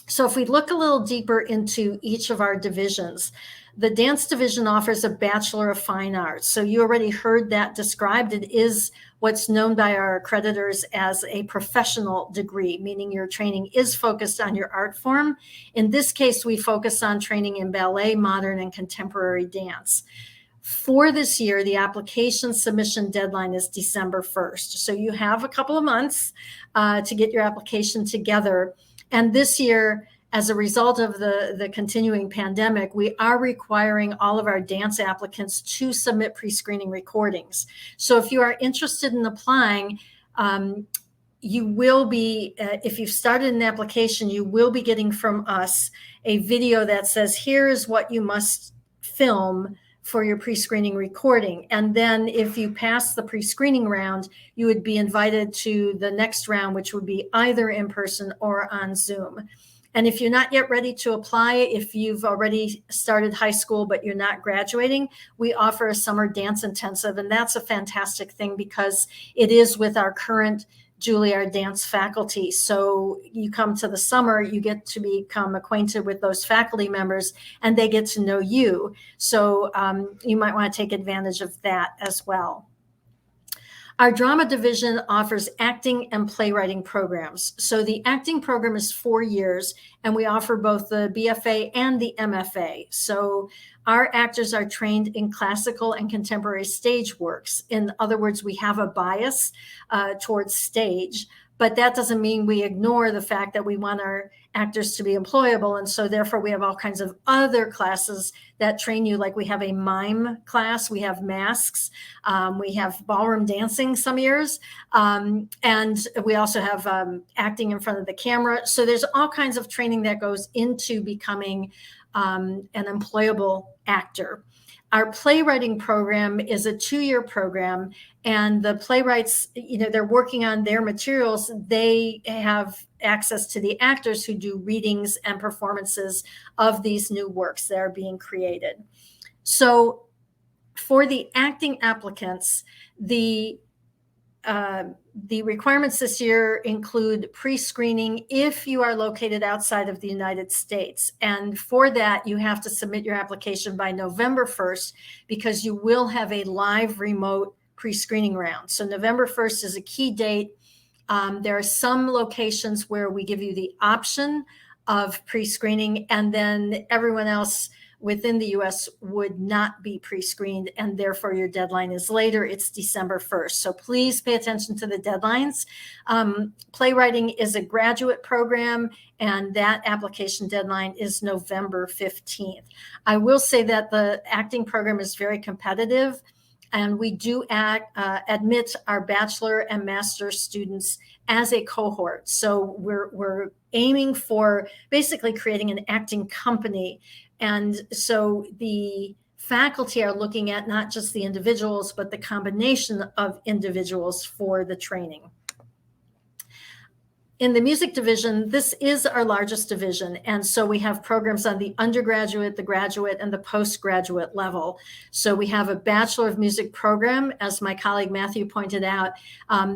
So if we look a little deeper into each of our divisions, the dance division offers a Bachelor of Fine Arts. So you already heard that described. It is what's known by our accreditors as a professional degree, meaning your training is focused on your art form. In this case, we focus on training in ballet, modern, and contemporary dance. For this year, the application submission deadline is December 1st. So you have a couple of months to get your application together. And this year, as a result of the continuing pandemic, we are requiring all of our dance applicants to submit pre-screening recordings. So if you are interested in applying, you will be, if you've started an application, you will be getting from us a video that says, here is what you must film for your pre-screening recording. And then if you pass the pre-screening round, you would be invited to the next round, which would be either in person or on Zoom. And if you're not yet ready to apply, if you've already started high school but you're not graduating, we offer a summer dance intensive. And that's a fantastic thing because it is with our current Juilliard dance faculty. So you come to the summer, you get to become acquainted with those faculty members and they get to know you. So you might want to take advantage of that as well. Our drama division offers acting and playwriting programs. So the acting program is 4 years, and we offer both the BFA and the MFA. So our actors are trained in classical and contemporary stage works. In other words, we have a bias towards stage, but that doesn't mean we ignore the fact that we want our actors to be employable. And so therefore we have all kinds of other classes that train you, like we have a mime class, we have masks, we have ballroom dancing some years, and we also have acting in front of the camera. So there's all kinds of training that goes into becoming an employable actor. Our playwriting program is a 2-year program, and the playwrights, they're working on their materials. They have access to the actors who do readings and performances of these new works that are being created. So for the acting applicants, the requirements this year include pre-screening if you are located outside of the United States. And for that, you have to submit your application by November 1st, because you will have a live remote pre-screening round. So November 1st is a key date. There are some locations where we give you the option of pre-screening, and then everyone else within the US would not be pre-screened, and therefore your deadline is later. It's December 1st. So please pay attention to the deadlines. Playwriting is a graduate program, and that application deadline is November 15th. I will say that the acting program is very competitive, and we do admit our bachelor and master students as a cohort. So we're aiming for basically creating an acting company. And so the faculty are looking at not just the individuals, but the combination of individuals for the training. In the music division, this is our largest division. And so we have programs on the undergraduate, the graduate, and the postgraduate level. So we have a Bachelor of Music program, as my colleague Matthew pointed out.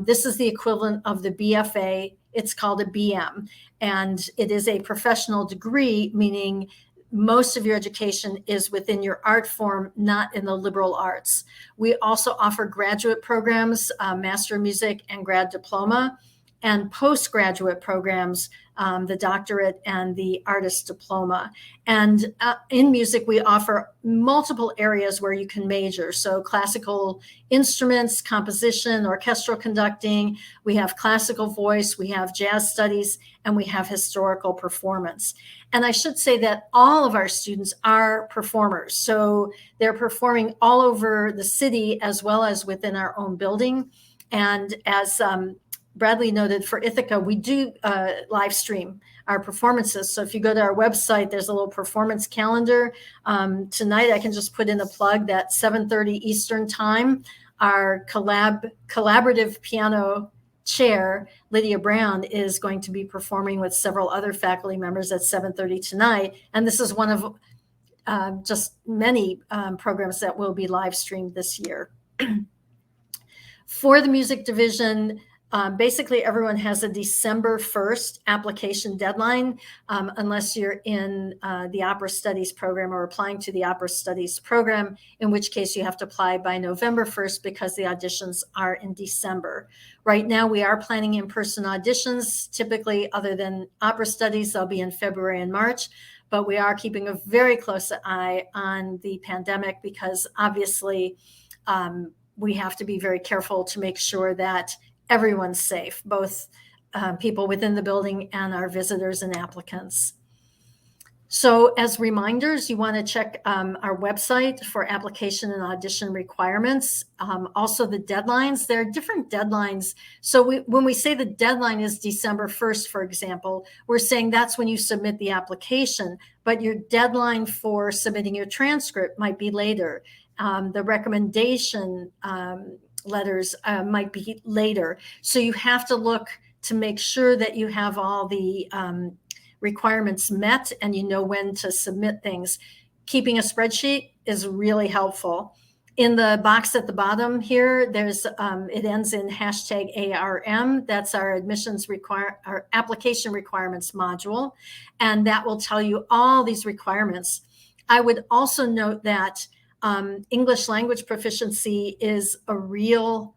This is the equivalent of the BFA. It's called a BM. And it is a professional degree, meaning most of your education is within your art form, not in the liberal arts. We also offer graduate programs, Master of Music and grad diploma, and postgraduate programs, the doctorate and the artist diploma. And in music, we offer multiple areas where you can major. So classical instruments, composition, orchestral conducting, we have classical voice, we have jazz studies, and we have historical performance. And I should say that all of our students are performers. So they're performing all over the city as well as within our own building. And as Bradley noted, for Ithaca, we do live stream our performances. So if you go to our website, there's a little performance calendar. Tonight, I can just put in a plug that 7:30 Eastern time, our collaborative piano chair, Lydia Brown, is going to be performing with several other faculty members at 7:30 tonight. And this is one of just many programs that will be live streamed this year. For the music division, basically everyone has a December 1st application deadline, unless you're in the opera studies program or applying to the opera studies program, in which case you have to apply by November 1st because the auditions are in December. Right now we are planning in-person auditions. Typically, other than opera studies, they'll be in February and March, but we are keeping a very close eye on the pandemic because obviously we have to be very careful to make sure that everyone's safe, both people within the building and our visitors and applicants. So as reminders, you want to check our website for application and audition requirements. Also the deadlines, there are different deadlines. So when we say the deadline is December 1st, for example, we're saying that's when you submit the application, but your deadline for submitting your transcript might be later. The recommendation letters might be later. So you have to look to make sure that you have all the requirements met and you know when to submit things. Keeping a spreadsheet is really helpful. In the box at the bottom here, there's it ends in #ARM. That's our our application requirements module, and that will tell you all these requirements. I would also note that English language proficiency is a real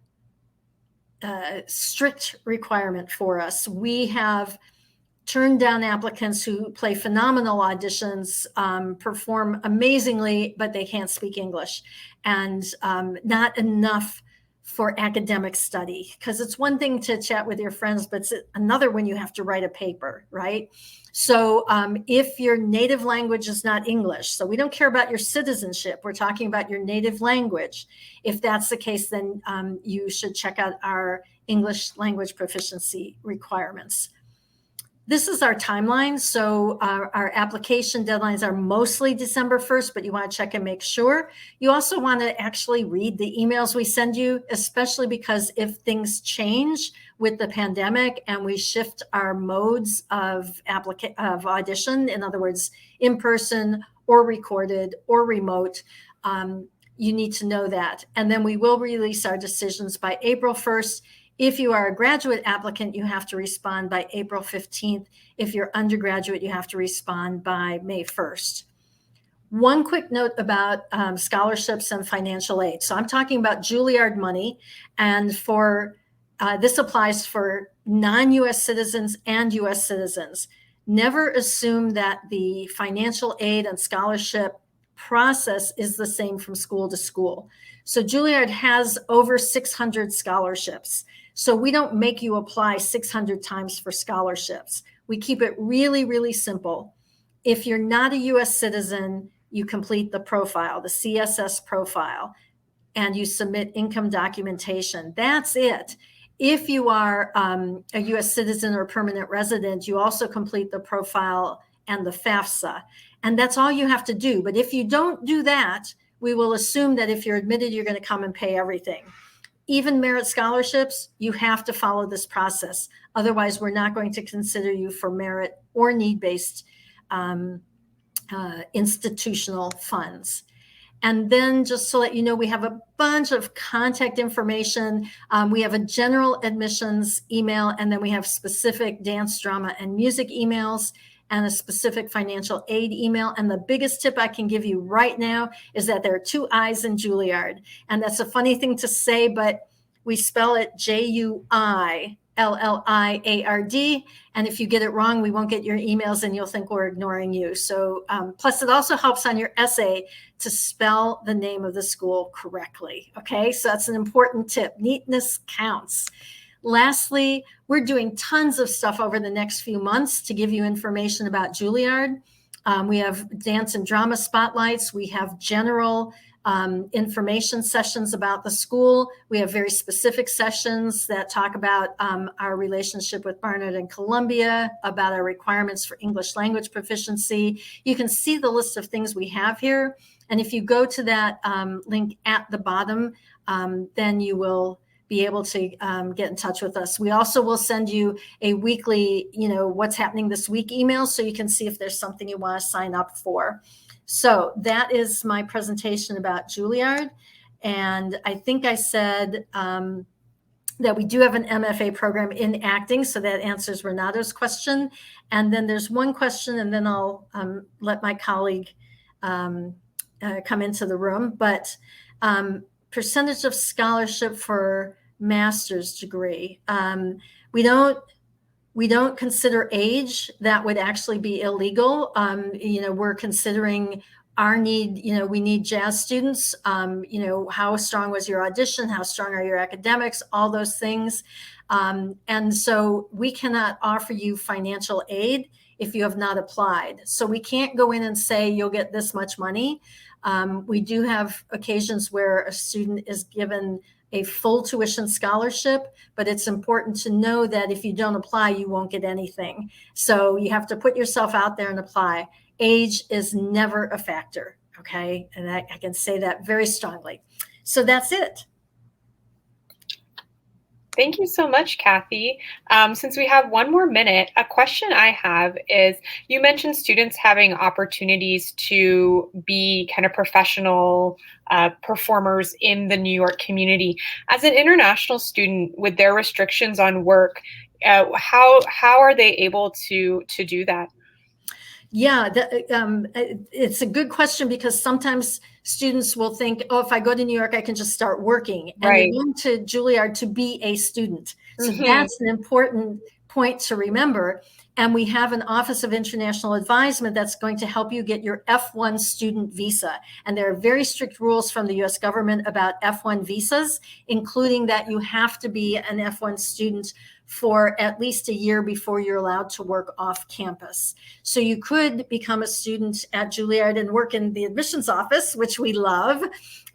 strict requirement for us. We have turned down applicants who play phenomenal auditions, perform amazingly, but they can't speak English, and not enough for academic study. Because it's one thing to chat with your friends, but it's another when you have to write a paper, right? So if your native language is not English, so we don't care about your citizenship, we're talking about your native language. If that's the case, then you should check out our English language proficiency requirements. This is our timeline. So our application deadlines are mostly December 1st, but you want to check and make sure. You also want to actually read the emails we send you, especially because if things change with the pandemic and we shift our modes of audition, in other words, in person or recorded or remote, you need to know that. And then we will release our decisions by April 1st. If you are a graduate applicant, you have to respond by April 15th. If you're undergraduate, you have to respond by May 1st. One quick note about scholarships and financial aid. So I'm talking about Juilliard money, and for this applies for non-US citizens and US citizens. Never assume that the financial aid and scholarship process is the same from school to school. So Juilliard has over 600 scholarships. So we don't make you apply 600 times for scholarships. We keep it really, really simple. If you're not a US citizen, you complete the profile, the CSS profile, and you submit income documentation. That's it. If you are a US citizen or permanent resident, you also complete the profile and the FAFSA. And that's all you have to do. But if you don't do that, we will assume that if you're admitted, you're going to come and pay everything. Even merit scholarships, you have to follow this process. Otherwise, we're not going to consider you for merit or need-based institutional funds. And then just to let you know, we have a bunch of contact information. We have a general admissions email, and then we have specific dance, drama, and music emails, and a specific financial aid email. And the biggest tip I can give you right now is that there are 2 I's in Juilliard. And that's a funny thing to say, but we spell it Juilliard. And if you get it wrong, we won't get your emails and you'll think we're ignoring you. So plus it also helps on your essay to spell the name of the school correctly. Okay, so that's an important tip. Neatness counts. Lastly, we're doing tons of stuff over the next few months to give you information about Juilliard. We have dance and drama spotlights. We have general information sessions about the school. We have very specific sessions that talk about our relationship with Barnard and Columbia, about our requirements for English language proficiency. You can see the list of things we have here. And if you go to that link at the bottom, then you will be able to get in touch with us. We also will send you a weekly, what's happening this week email, so you can see if there's something you want to sign up for. So that is my presentation about Juilliard. And I think I said that we do have an MFA program in acting, so that answers Renato's question. And then there's one question, and then I'll let my colleague come into the room. But percentage of scholarship for master's degree. We don't consider age. That would actually be illegal. We're considering our need. We need jazz students. How strong was your audition? How strong are your academics? All those things. And so we cannot offer you financial aid if you have not applied. So we can't go in and say you'll get this much money. We do have occasions where a student is given a full tuition scholarship, but it's important to know that if you don't apply, you won't get anything. So you have to put yourself out there and apply. Age is never a factor, okay? And I can say that very strongly. So that's it. Thank you so much, Kathy. Since we have one more minute, a question I have is, you mentioned students having opportunities to be kind of professional performers in the New York community. As an international student, with their restrictions on work, how are they able to do that? Yeah, it's a good question, because sometimes students will think, oh, if I go to New York, I can just start working. And Right. you're going to Juilliard to be a student. So Mhm. that's an important point to remember. And we have an Office of International Advisement that's going to help you get your F1 student visa. And there are very strict rules from the US government about F1 visas, including that you have to be an F1 student for at least a year before you're allowed to work off campus. So you could become a student at Juilliard and work in the admissions office, which we love.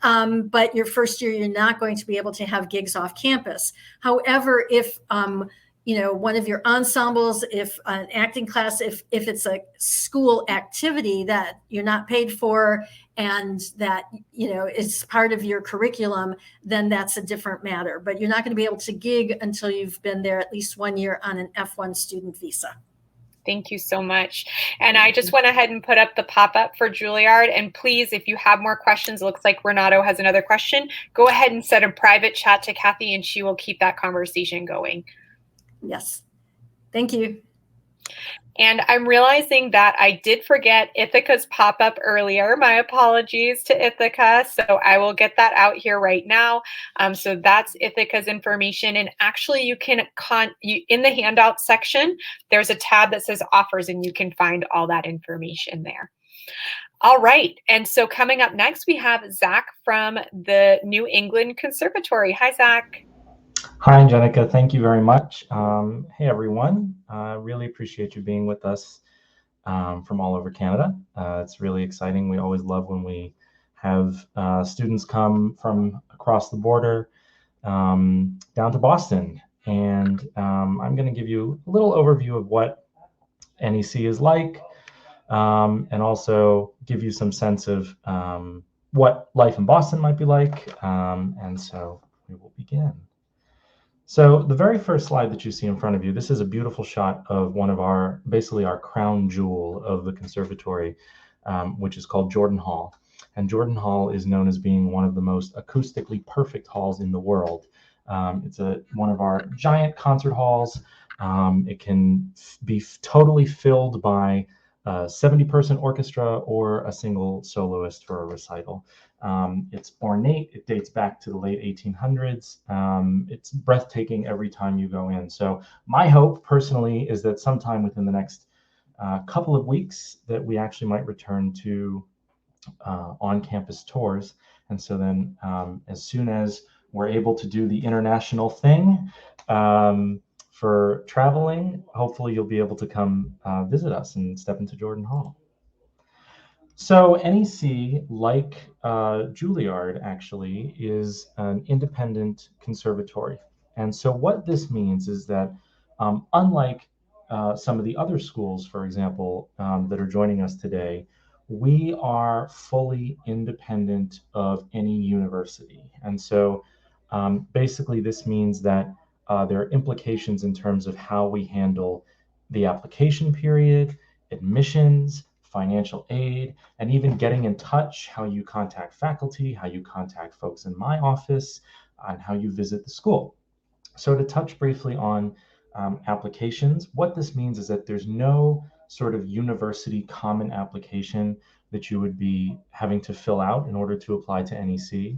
But your first year, you're not going to be able to have gigs off campus. However, if one of your ensembles, if an acting class, if it's a school activity that you're not paid for and that, is part of your curriculum, then that's a different matter. But you're not going to be able to gig until you've been there at least 1 year on an F1 student visa. Thank you so much. And I just went ahead and put up the pop-up for Juilliard. And please, if you have more questions, it looks like Renato has another question, go ahead and set a private chat to Kathy and she will keep that conversation going. Yes. Thank you. And I'm realizing that I did forget Ithaca's pop-up earlier. My apologies to Ithaca. So I will get that out here right now. So that's Ithaca's information. And actually, you can, in the handout section, there's a tab that says offers, and you can find all that information there. All right. And so coming up next, we have Zach from the New England Conservatory. Hi, Zach. Hi, Jenica. Thank you very much. Hey, everyone. Really appreciate you being with us from all over Canada. It's really exciting. We always love when we have students come from across the border down to Boston. And I'm going to give you a little overview of what NEC is like, and also give you some sense of what life in Boston might be like. And so we will begin. So the very first slide that you see in front of you, this is a beautiful shot of one of basically our crown jewel of the conservatory, which is called Jordan Hall. And Jordan Hall is known as being one of the most acoustically perfect halls in the world. It's one of our giant concert halls. It can be totally filled by a 70-person orchestra or a single soloist for a recital. It's ornate. It dates back to the late 1800s. It's breathtaking every time you go in. So my hope personally is that sometime within the next couple of weeks that we actually might return to on-campus tours. And so then as soon as we're able to do the international thing for traveling, hopefully you'll be able to come visit us and step into Jordan Hall. So NEC, like Juilliard, actually, is an independent conservatory. And so what this means is that unlike some of the other schools, for example, that are joining us today, we are fully independent of any university. And so basically this means that there are implications in terms of how we handle the application period, admissions, financial aid, and even getting in touch, how you contact faculty, how you contact folks in my office, and how you visit the school. So to touch briefly on applications, what this means is that there's no sort of university common application that you would be having to fill out in order to apply to NEC.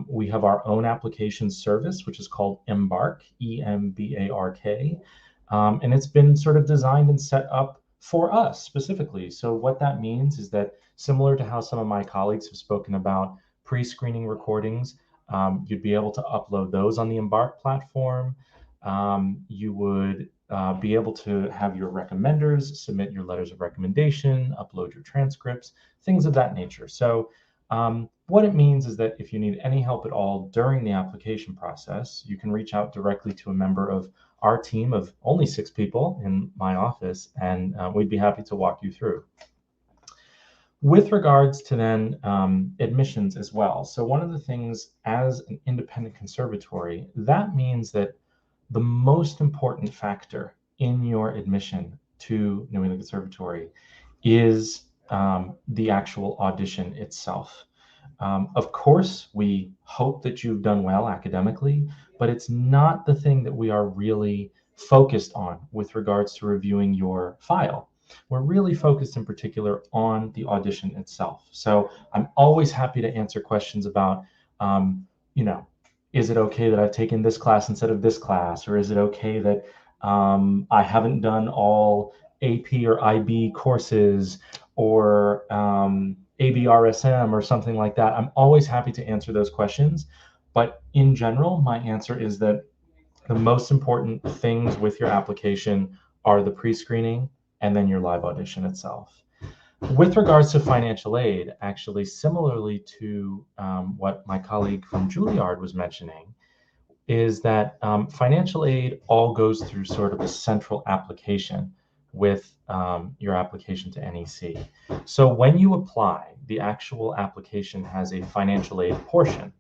We have our own application service, which is called Embark, E-M-B-A-R-K, and it's been sort of designed and set up for us specifically. So what that means is that, similar to how some of my colleagues have spoken about pre-screening recordings, you'd be able to upload those on the Embark platform. You would be able to have your recommenders submit your letters of recommendation, upload your transcripts, things of that nature. So what it means is that if you need any help at all during the application process, you can reach out directly to a member of our team of only 6 people in my office, and we'd be happy to walk you through. With regards to then admissions as well. So one of the things as an independent conservatory, that means that the most important factor in your admission to New England Conservatory is the actual audition itself. Of course, we hope that you've done well academically, but it's not the thing that we are really focused on with regards to reviewing your file. We're really focused in particular on the audition itself. So I'm always happy to answer questions about, is it okay that I've taken this class instead of this class? Or is it okay that I haven't done all AP or IB courses, or ABRSM or something like that? I'm always happy to answer those questions. But in general, my answer is that the most important things with your application are the pre-screening and then your live audition itself. With regards to financial aid, actually, similarly to what my colleague from Juilliard was mentioning, is that financial aid all goes through sort of a central application with your application to NEC. So when you apply, the actual application has a financial aid portion.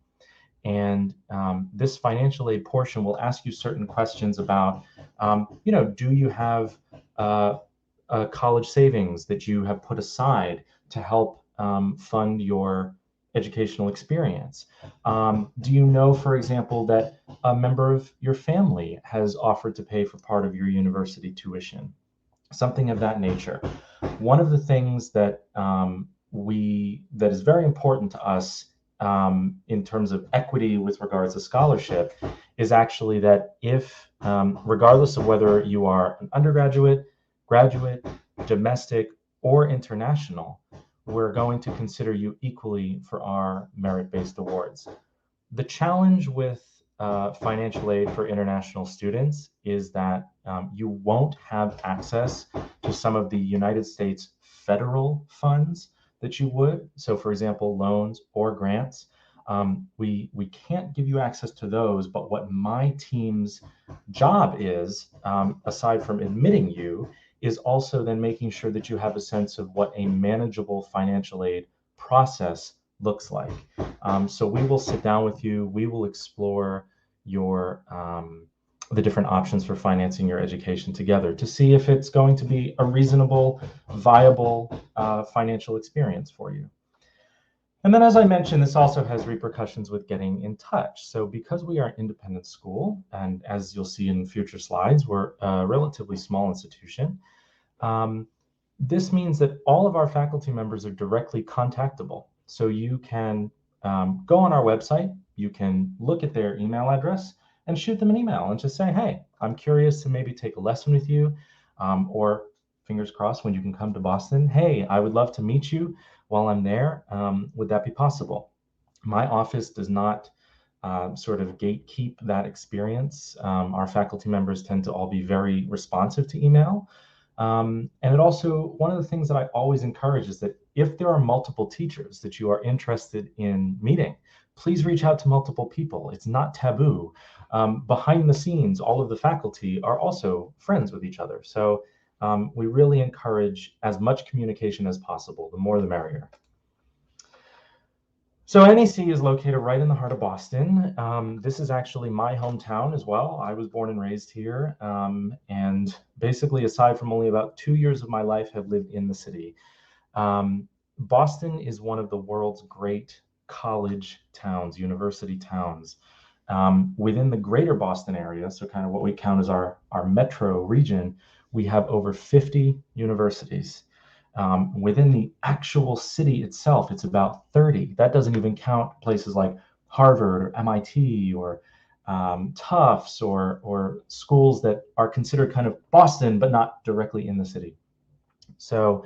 And this financial aid portion will ask you certain questions about, do you have college savings that you have put aside to help fund your educational experience? Do you know, for example, that a member of your family has offered to pay for part of your university tuition? Something of that nature. One of the things that that is very important to us in terms of equity with regards to scholarship is actually that if, regardless of whether you are an undergraduate, graduate, domestic, or international, we're going to consider you equally for our merit-based awards. The challenge with financial aid for international students is that you won't have access to some of the United States federal funds that you would. So for example, loans or grants. We can't give you access to those, but what my team's job is, aside from admitting you, is also then making sure that you have a sense of what a manageable financial aid process looks like. So we will sit down with you, we will explore your the different options for financing your education together to see if it's going to be a reasonable, viable financial experience for you. And then, as I mentioned, this also has repercussions with getting in touch. So because we are an independent school, and as you'll see in future slides, we're a relatively small institution, this means that all of our faculty members are directly contactable. So you can go on our website, you can look at their email address and shoot them an email and just say, hey, I'm curious to maybe take a lesson with you, or fingers crossed when you can come to Boston, hey, I would love to meet you while I'm there. Would that be possible? My office does not sort of gatekeep that experience. Our faculty members tend to all be very responsive to email. And it also, one of the things that I always encourage is that if there are multiple teachers that you are interested in meeting, please reach out to multiple people. It's not taboo. Behind the scenes, all of the faculty are also friends with each other. So we really encourage as much communication as possible. The more, the merrier. So NEC is located right in the heart of Boston. This is actually my hometown as well. I was born and raised here. And basically, aside from only about 2 years of my life, have lived in the city. Boston is one of the world's great college towns, university towns. Within the greater Boston area, so kind of what we count as our metro region, we have over 50 universities. Within the actual city itself, it's about 30. That doesn't even count places like Harvard or MIT or Tufts or schools that are considered kind of Boston, but not directly in the city. So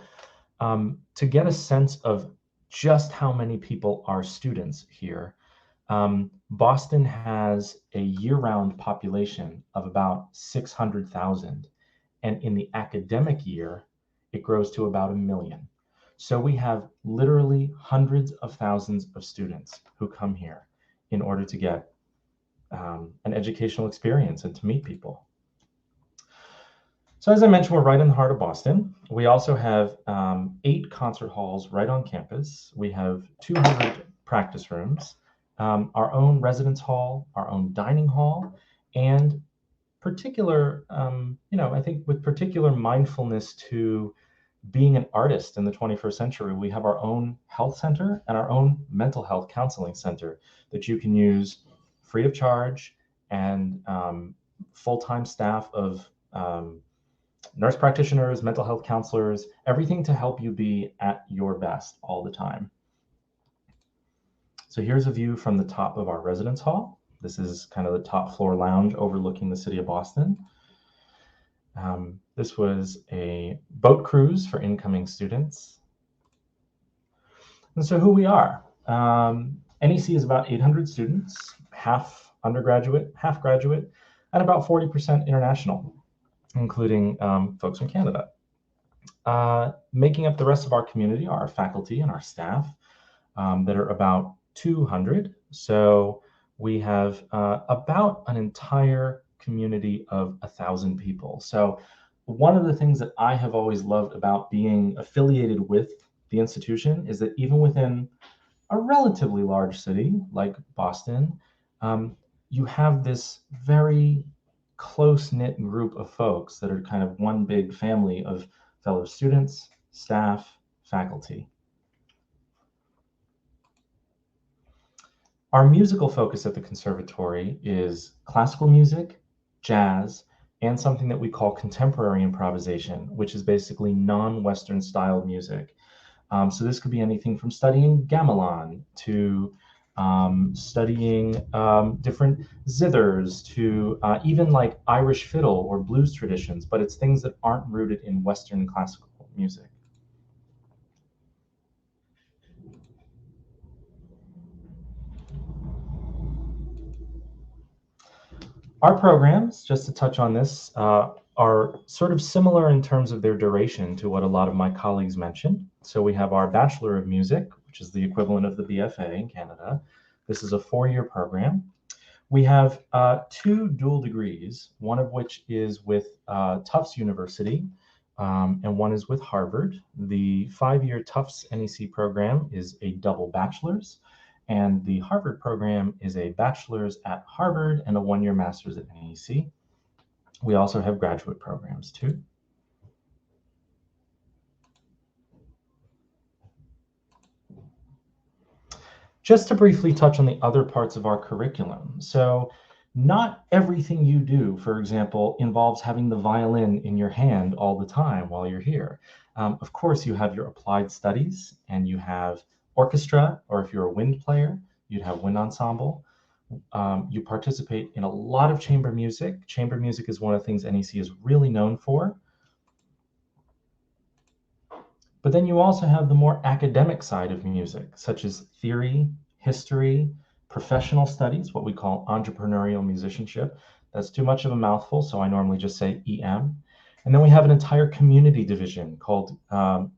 to get a sense of just how many people are students here, Boston has a year-round population of about 600,000. And in the academic year, it grows to about 1 million. So we have literally hundreds of thousands of students who come here in order to get an educational experience and to meet people. So as I mentioned, we're right in the heart of Boston. We also have 8 concert halls right on campus. We have 200 practice rooms, our own residence hall, our own dining hall, and particular, I think with particular mindfulness to being an artist in the 21st century, we have our own health center and our own mental health counseling center that you can use free of charge, and full-time staff of nurse practitioners, mental health counselors, everything to help you be at your best all the time. So here's a view from the top of our residence hall. This is kind of the top floor lounge overlooking the city of Boston. This was a boat cruise for incoming students. And so who we are. NEC is about 800 students, half undergraduate, half graduate, and about 40% international, including folks from Canada. Making up the rest of our community are our faculty and our staff that are about 200. So we have about an entire community of 1,000 people. So one of the things that I have always loved about being affiliated with the institution is that even within a relatively large city like Boston, you have this very close-knit group of folks that are kind of one big family of fellow students, staff, faculty. Our musical focus at the conservatory is classical music, jazz, and something that we call contemporary improvisation, which is basically non-Western styled music. So this could be anything from studying gamelan to studying different zithers to even like Irish fiddle or blues traditions, but it's things that aren't rooted in Western classical music. Our programs, just to touch on this, are sort of similar in terms of their duration to what a lot of my colleagues mentioned. So we have our Bachelor of Music, which is the equivalent of the BFA in Canada. This is a 4-year program. We have 2 dual degrees, one of which is with Tufts University, and one is with Harvard. The 5-year Tufts NEC program is a double bachelor's, and the Harvard program is a bachelor's at Harvard and a 1-year master's at NEC. We also have graduate programs too. Just to briefly touch on the other parts of our curriculum. So not everything you do, for example, involves having the violin in your hand all the time while you're here. Of course, you have your applied studies and you have orchestra, or if you're a wind player, you'd have wind ensemble. You participate in a lot of chamber music. Chamber music is one of the things NEC is really known for. But then you also have the more academic side of music, such as theory, history, professional studies, what we call entrepreneurial musicianship. That's too much of a mouthful, so I normally just say EM. And then we have an entire community division called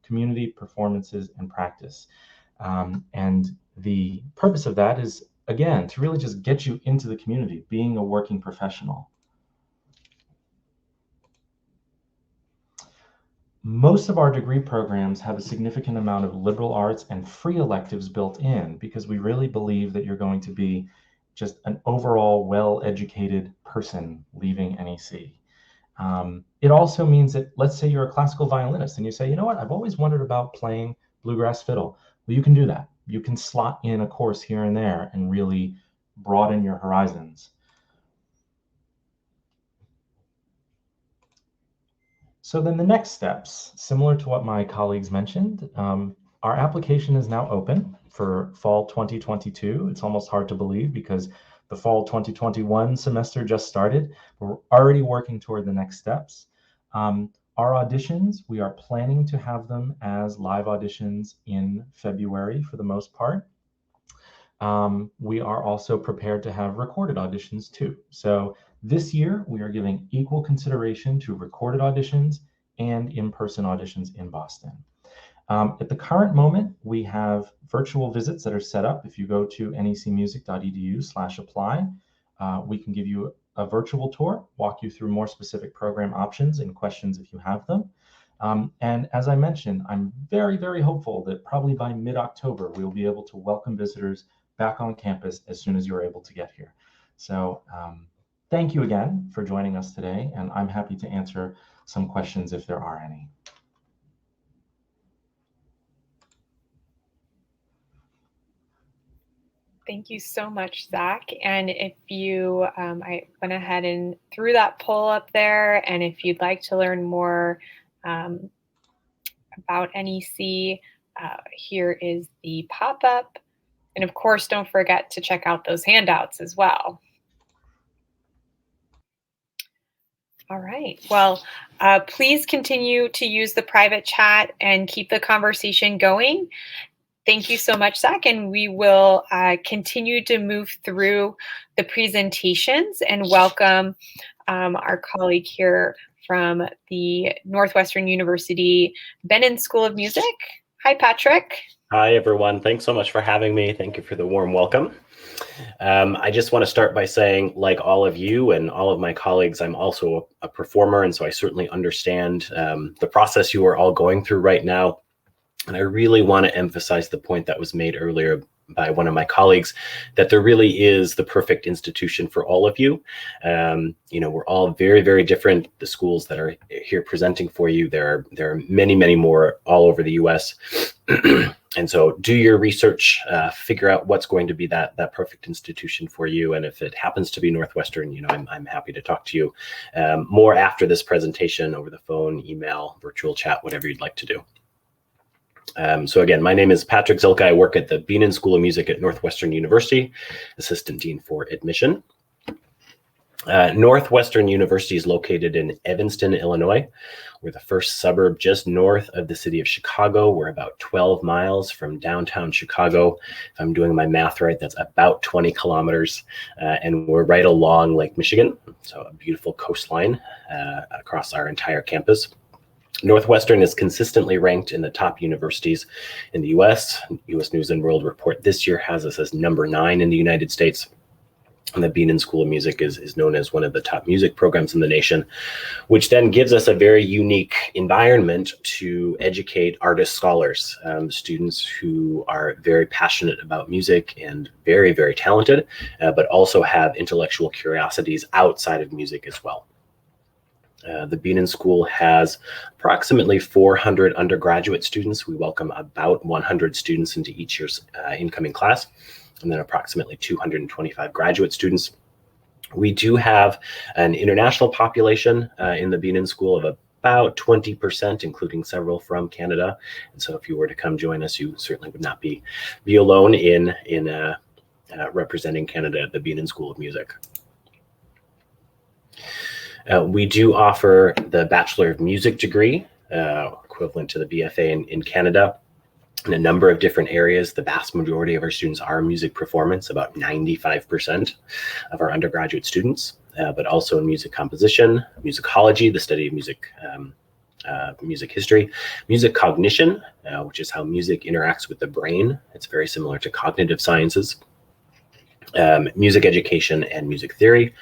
Community Performances and Practice. And the purpose of that is, again, to really just get you into the community, being a working professional. Most of our degree programs have a significant amount of liberal arts and free electives built in, because we really believe that you're going to be just an overall well-educated person leaving NEC. It also means that, let's say you're a classical violinist and you say, you know what, I've always wondered about playing bluegrass fiddle. Well, you can do that. You can slot in a course here and there and really broaden your horizons. So then the next steps, similar to what my colleagues mentioned, our application is now open for fall 2022. It's almost hard to believe because the fall 2021 semester just started. We're already working toward the next steps. Our auditions, we are planning to have them as live auditions in February for the most part. We are also prepared to have recorded auditions too. So this year, we are giving equal consideration to recorded auditions and in-person auditions in Boston. At the current moment, we have virtual visits that are set up. If you go to necmusic.edu/apply, we can give you a virtual tour, walk you through more specific program options and questions if you have them. And as I mentioned, I'm very, very hopeful that probably by mid-October, we'll be able to welcome visitors back on campus as soon as you're able to get here. So thank you again for joining us today, and I'm happy to answer some questions if there are any. Thank you so much, Zach. And if you, I went ahead and threw that poll up there, and if you'd like to learn more about NEC, here is the pop-up. And of course, don't forget to check out those handouts as well. All right, well, please continue to use the private chat and keep the conversation going. Thank you so much, Zach, and we will continue to move through the presentations and welcome our colleague here from the Northwestern University Bennett School of Music. Hi, Patrick. Hi, everyone. Thanks so much for having me. Thank you for the warm welcome. I just want to start by saying, like all of you and all of my colleagues, I'm also a performer, and so I certainly understand the process you are all going through right now. And I really want to emphasize the point that was made earlier by one of my colleagues, that there really is the perfect institution for all of you. You know, we're all very, very different. The schools that are here presenting for you, there are many, many more all over the US. And so do your research, figure out what's going to be that perfect institution for you. And if it happens to be Northwestern, you know, I'm happy to talk to you more after this presentation over the phone, email, virtual chat, whatever you'd like to do. So again, my name is Patrick Zilka. I work at the Bachelor School of Music at Northwestern University, Assistant Dean for Admission. Northwestern University is located in Evanston, Illinois. We're the first suburb just north of the city of Chicago. We're about 12 miles from downtown Chicago. If I'm doing my math right, that's about 20 kilometers. And we're right along Lake Michigan, so a beautiful coastline across our entire campus. Northwestern is consistently ranked in the top universities in the US. US News and World Report this year has us as number 9 in the United States. And the Bachelor School of Music is known as one of the top music programs in the nation, which then gives us a very unique environment to educate artist scholars, students who are very passionate about music and very, very talented, but also have intellectual curiosities outside of music as well. The Bachelor School has approximately 400 undergraduate students. We welcome about 100 students into each year's incoming class, and then approximately 225 graduate students. We do have an international population in the Bachelor School of about 20%, including several from Canada. And so if you were to come join us, you certainly would not be alone in representing Canada at the Bachelor School of Music. We do offer the Bachelor of Music degree, equivalent to the BFA in Canada, in a number of different areas. The vast majority of our students are music performance, about 95% of our undergraduate students, but also in music composition, musicology, the study of music, music history, music cognition, which is how music interacts with the brain. It's very similar to cognitive sciences, music education, and music theory.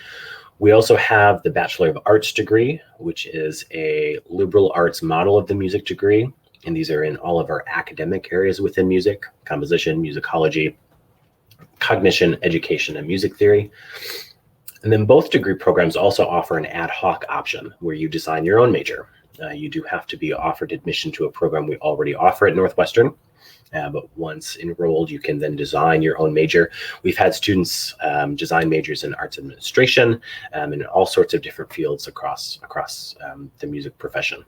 We also have the Bachelor of Arts degree, which is a liberal arts model of the music degree. And these are in all of our academic areas within music: composition, musicology, cognition, education, and music theory. And then both degree programs also offer an ad hoc option where you design your own major. You do have to be offered admission to a program we already offer at Northwestern. But once enrolled, you can then design your own major. We've had students design majors in arts administration and in all sorts of different fields across the music profession.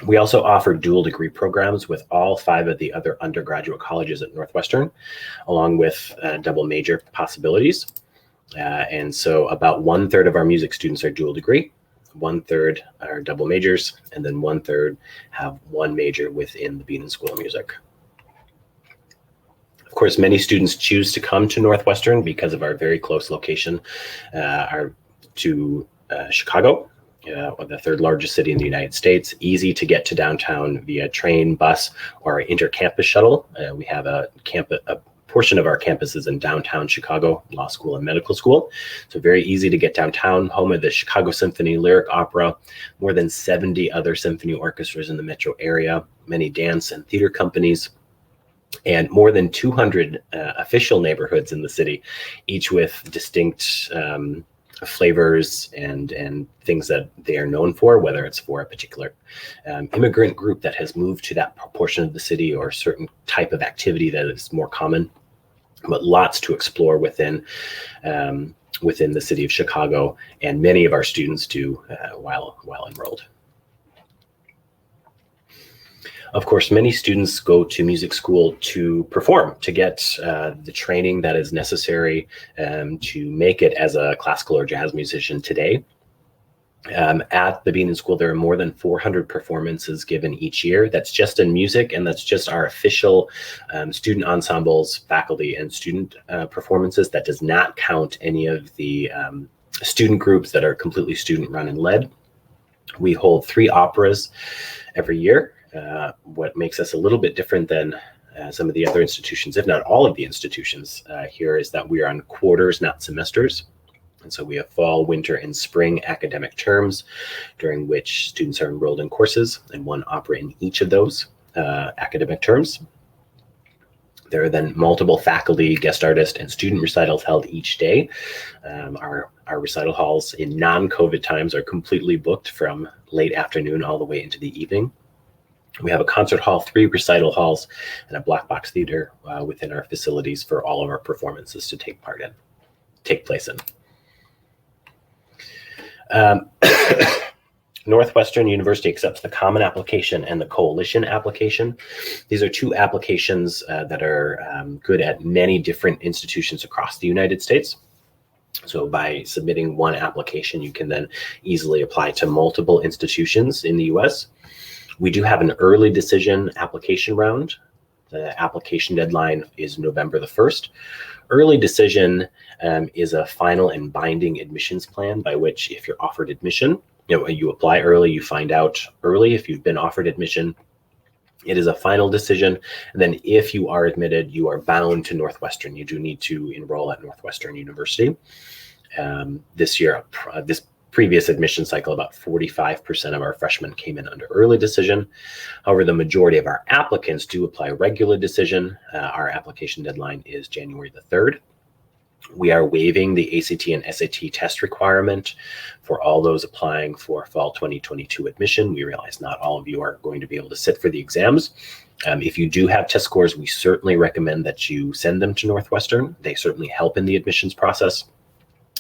We also offer dual degree programs with all 5 of the other undergraduate colleges at Northwestern, along with double major possibilities. And so about 1/3 of our music students are dual degree, 1/3 are double majors, and then 1/3 have one major within the Bachelor School of Music. Of course, many students choose to come to Northwestern because of our very close location to Chicago, the 3rd largest city in the United States. Easy to get to downtown via train, bus, or inter-campus shuttle. We have a portion of our campus is in downtown Chicago, law school and medical school. So very easy to get downtown, home of the Chicago Symphony, Lyric Opera, more than 70 other symphony orchestras in the metro area, many dance and theater companies, and more than 200 official neighborhoods in the city, each with distinct flavors and things that they are known for, whether it's for a particular immigrant group that has moved to that portion of the city or a certain type of activity that is more common, but lots to explore within the city of Chicago, and many of our students do while enrolled. Of course, many students go to music school to perform, to get the training that is necessary to make it as a classical or jazz musician today. At the Beaton School, there are more than 400 performances given each year. That's just in music, and that's just our official student ensembles, faculty, and student performances. That does not count any of the student groups that are completely student-run and led. We hold 3 operas every year. What makes us a little bit different than some of the other institutions, if not all of the institutions here, is that we are on quarters, not semesters. And so we have fall, winter, and spring academic terms during which students are enrolled in courses, and 1 opera in each of those academic terms. There are then multiple faculty, guest artist, and student recitals held each day. Our recital halls in non-COVID times are completely booked from late afternoon all the way into the evening. We have a concert hall, 3 recital halls, and a black box theater within our facilities for all of our performances to take place in. Northwestern University accepts the Common Application and the Coalition Application. These are 2 applications that are good at many different institutions across the United States. So by submitting 1 application, you can then easily apply to multiple institutions in the US. We do have an early decision application round. The application deadline is November the 1st. Early decision is a final and binding admissions plan by which, if you're offered admission, you apply early, you find out early if you've been offered admission. It is a final decision. And then if you are admitted, you are bound to Northwestern. You do need to enroll at Northwestern University. This previous admission cycle, about 45% of our freshmen came in under early decision. However, the majority of our applicants do apply regular decision. Our application deadline is January the 3rd. We are waiving the ACT and SAT test requirement for all those applying for fall 2022 admission. We realize not all of you are going to be able to sit for the exams. If you do have test scores, we certainly recommend that you send them to Northwestern. They certainly help in the admissions process.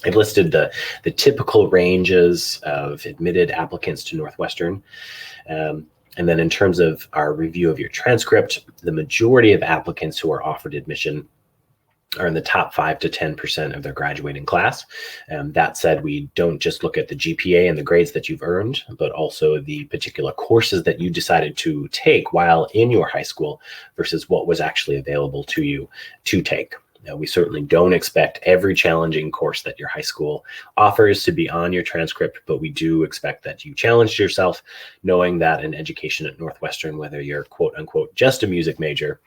I've listed the typical ranges of admitted applicants to Northwestern. And then in terms of our review of your transcript, the majority of applicants who are offered admission are in the top 5 to 10% of their graduating class. That said, we don't just look at the GPA and the grades that you've earned, but also the particular courses that you decided to take while in your high school versus what was actually available to you to take. Now, we certainly don't expect every challenging course that your high school offers to be on your transcript, but we do expect that you challenged yourself, knowing that in education at Northwestern, whether you're quote unquote just a music major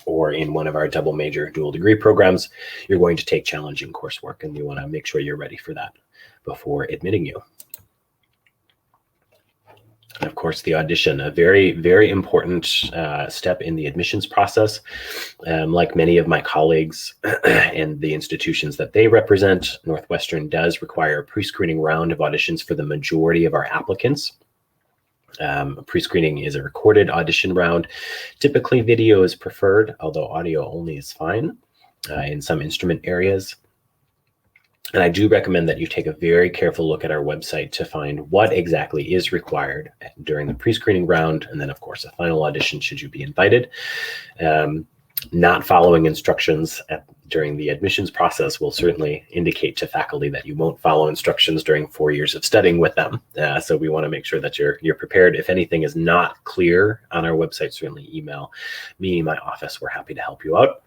or in one of our double major dual degree programs, you're going to take challenging coursework, and we want to make sure you're ready for that before admitting you. And of course, the audition, a very, very important step in the admissions process. Like many of my colleagues and the institutions that they represent, Northwestern does require a pre-screening round of auditions for the majority of our applicants. Pre-screening is a recorded audition round. Typically, video is preferred, although audio only is fine in some instrument areas. And I do recommend that you take a very careful look at our website to find what exactly is required during the pre-screening round, and then, of course, a final audition should you be invited. Not following instructions during the admissions process will certainly indicate to faculty that you won't follow instructions during 4 years of studying with them. So we want to make sure that you're prepared. If anything is not clear on our website, certainly email me, my office. We're happy to help you out.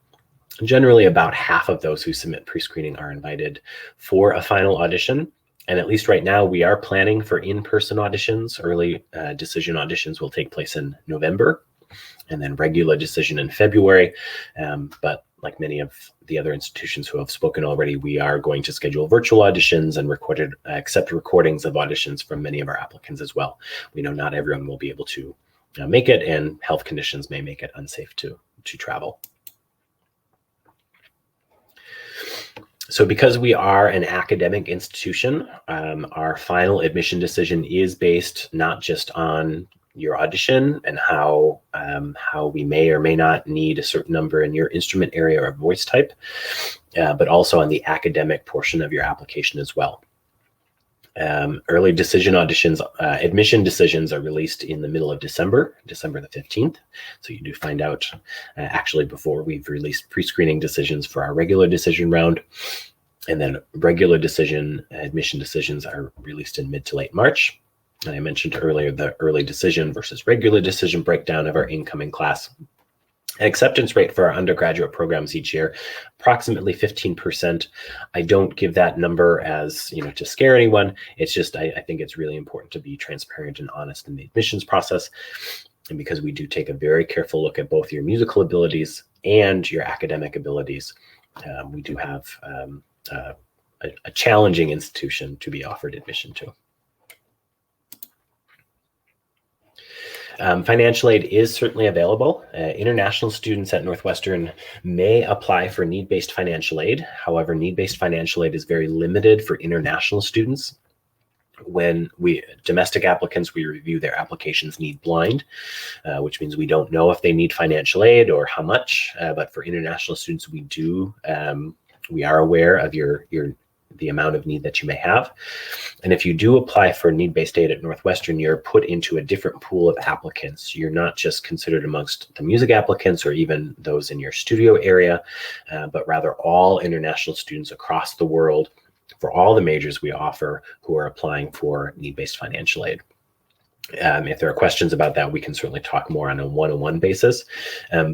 Generally, about half of those who submit pre-screening are invited for a final audition. And at least right now, we are planning for in-person auditions. Early decision auditions will take place in November, and then regular decision in February. But like many of the other institutions who have spoken already, we are going to schedule virtual auditions and accept recordings of auditions from many of our applicants as well. We know not everyone will be able to make it, and health conditions may make it unsafe to travel. So because we are an academic institution, our final admission decision is based not just on your audition and how we may or may not need a certain number in your instrument area or voice type, but also on the academic portion of your application as well. Early decision auditions, admission decisions are released in the middle of December the 15th. So you do find out actually before we've released pre-screening decisions for our regular decision round. And then regular decision admission decisions are released in mid to late March. And I mentioned earlier the early decision versus regular decision breakdown of our incoming class. An acceptance rate for our undergraduate programs each year, approximately 15%. I don't give that number as, to scare anyone. It's just, I think it's really important to be transparent and honest in the admissions process. And because we do take a very careful look at both your musical abilities and your academic abilities, we do have a challenging institution to be offered admission to. Financial aid is certainly available. International students at Northwestern may apply for need-based financial aid. However, need-based financial aid is very limited for international students. When domestic applicants, we review their applications need blind, which means we don't know if they need financial aid or how much. But for international students, we are aware of the amount of need that you may have. And if you do apply for need-based aid at Northwestern, you're put into a different pool of applicants. You're not just considered amongst the music applicants or even those in your studio area, but rather all international students across the world for all the majors we offer who are applying for need-based financial aid. If there are questions about that, we can certainly talk more on a one-on-one basis.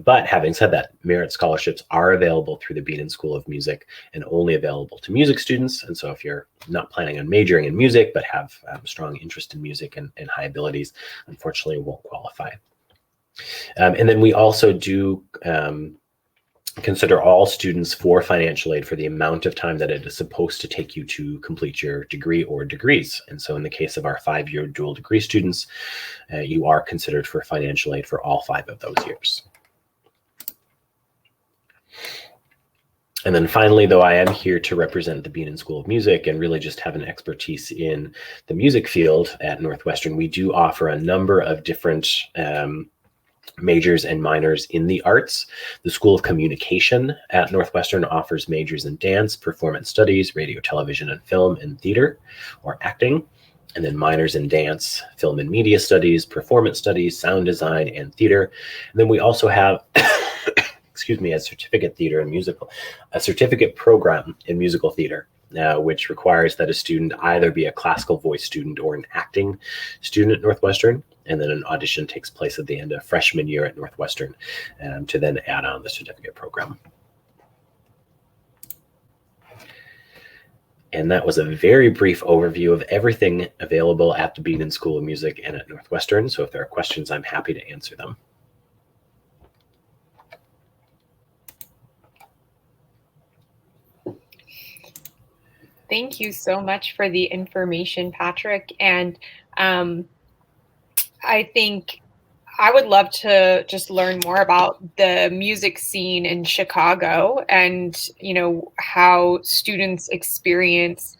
But having said that, merit scholarships are available through the Beaton School of Music and only available to music students. And so if you're not planning on majoring in music, but have strong interest in music and high abilities, unfortunately won't qualify. And then we also do consider all students for financial aid for the amount of time that it is supposed to take you to complete your degree or degrees. And so in the case of our 5-year dual degree students, you are considered for financial aid for all 5 of those years. And then finally, though I am here to represent the Beaton School of Music and really just have an expertise in the music field at Northwestern, we do offer a number of different majors and minors in the arts. The School of Communication at Northwestern offers majors in dance, performance studies, radio, television, and film and theater or acting, and then minors in dance, film and media studies, performance studies, sound design, and theater. And then we also have, excuse me, a certificate program in musical theater, which requires that a student either be a classical voice student or an acting student at Northwestern. And then an audition takes place at the end of freshman year at Northwestern to then add on the certificate program. And that was a very brief overview of everything available at the Beaton School of Music and at Northwestern. So if there are questions, I'm happy to answer them. Thank you so much for the information, Patrick. And I think I would love to just learn more about the music scene in Chicago and, how students experience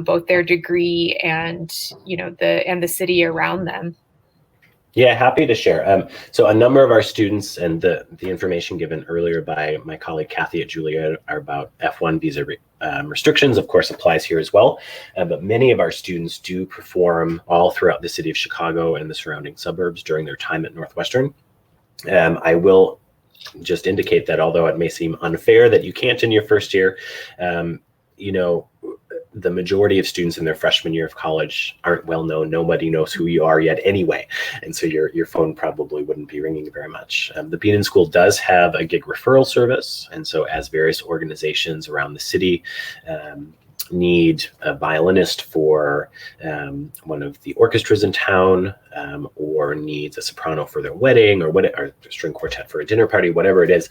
both their degree and, the city around them. Yeah, happy to share. So a number of our students, and the information given earlier by my colleague Kathy at Juilliard are about F1 visa restrictions, of course, applies here as well. But many of our students do perform all throughout the city of Chicago and the surrounding suburbs during their time at Northwestern. I will just indicate that although it may seem unfair that you can't in your first year, the majority of students in their freshman year of college aren't well known. Nobody knows who you are yet anyway. And so your phone probably wouldn't be ringing very much. The Beaton School does have a gig referral service. And so as various organizations around the city need a violinist for one of the orchestras in town, or needs a soprano for their wedding, or a string quartet for a dinner party, whatever it is,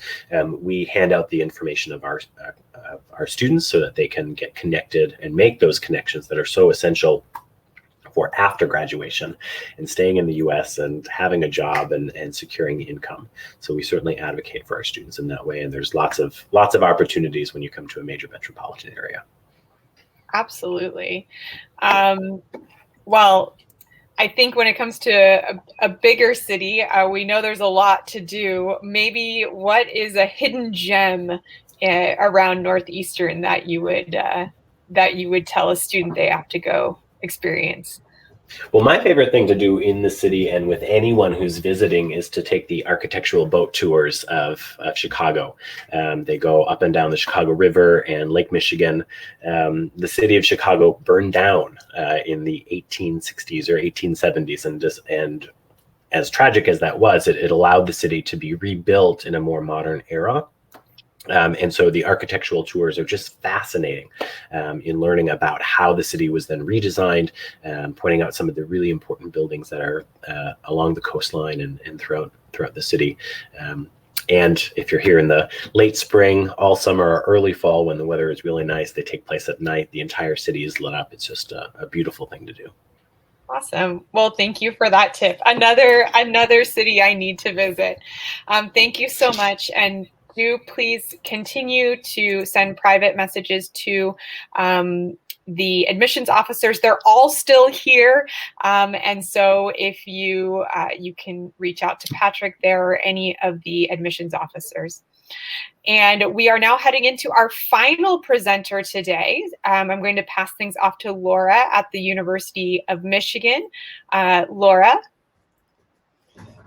we hand out the information of our students so that they can get connected and make those connections that are so essential for after graduation and staying in the US and having a job and securing income. So we certainly advocate for our students in that way. And there's lots of opportunities when you come to a major metropolitan area. Absolutely. Well, I think when it comes to a bigger city, we know there's a lot to do. Maybe what is a hidden gem around Northeastern that you would tell a student they have to go experience? Well, my favorite thing to do in the city and with anyone who's visiting is to take the architectural boat tours of Chicago. They go up and down the Chicago River and Lake Michigan. The city of Chicago burned down in the 1860s or 1870s, and as tragic as that was, it allowed the city to be rebuilt in a more modern era. And so the architectural tours are just fascinating in learning about how the city was then redesigned, pointing out some of the really important buildings that are along the coastline and throughout the city. And if you're here in the late spring, all summer, or early fall, when the weather is really nice, they take place at night. The entire city is lit up. It's just a beautiful thing to do. Awesome. Well, thank you for that tip. Another city I need to visit. Thank you so much. And do please continue to send private messages to the admissions officers. They're all still here. And so if you can reach out to Patrick there or any of the admissions officers. And we are now heading into our final presenter today. I'm going to pass things off to Laura at the University of Michigan. Laura.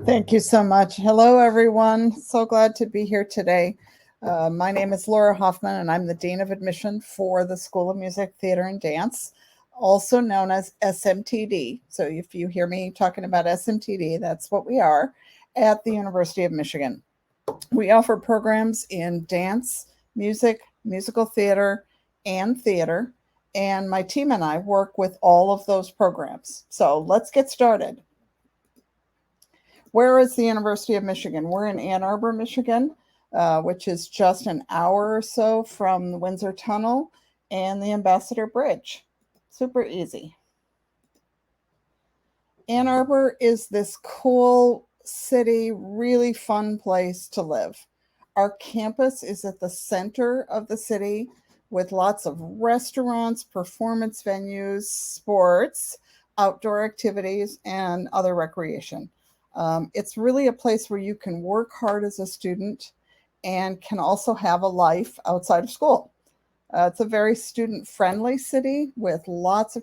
Thank you so much. Hello, everyone. So glad to be here today. My name is Laura Hoffman, and I'm the Dean of Admission for the School of Music, Theater, and Dance, also known as SMTD. So if you hear me talking about SMTD, that's what we are at the University of Michigan. We offer programs in dance, music, musical theater, and theater, and my team and I work with all of those programs. So let's get started. Where is the University of Michigan? We're in Ann Arbor, Michigan, which is just an hour or so from the Windsor Tunnel and the Ambassador Bridge. Super easy. Ann Arbor is this cool city, really fun place to live. Our campus is at the center of the city with lots of restaurants, performance venues, sports, outdoor activities, and other recreation. It's really a place where you can work hard as a student and can also have a life outside of school. It's a very student-friendly city with lots of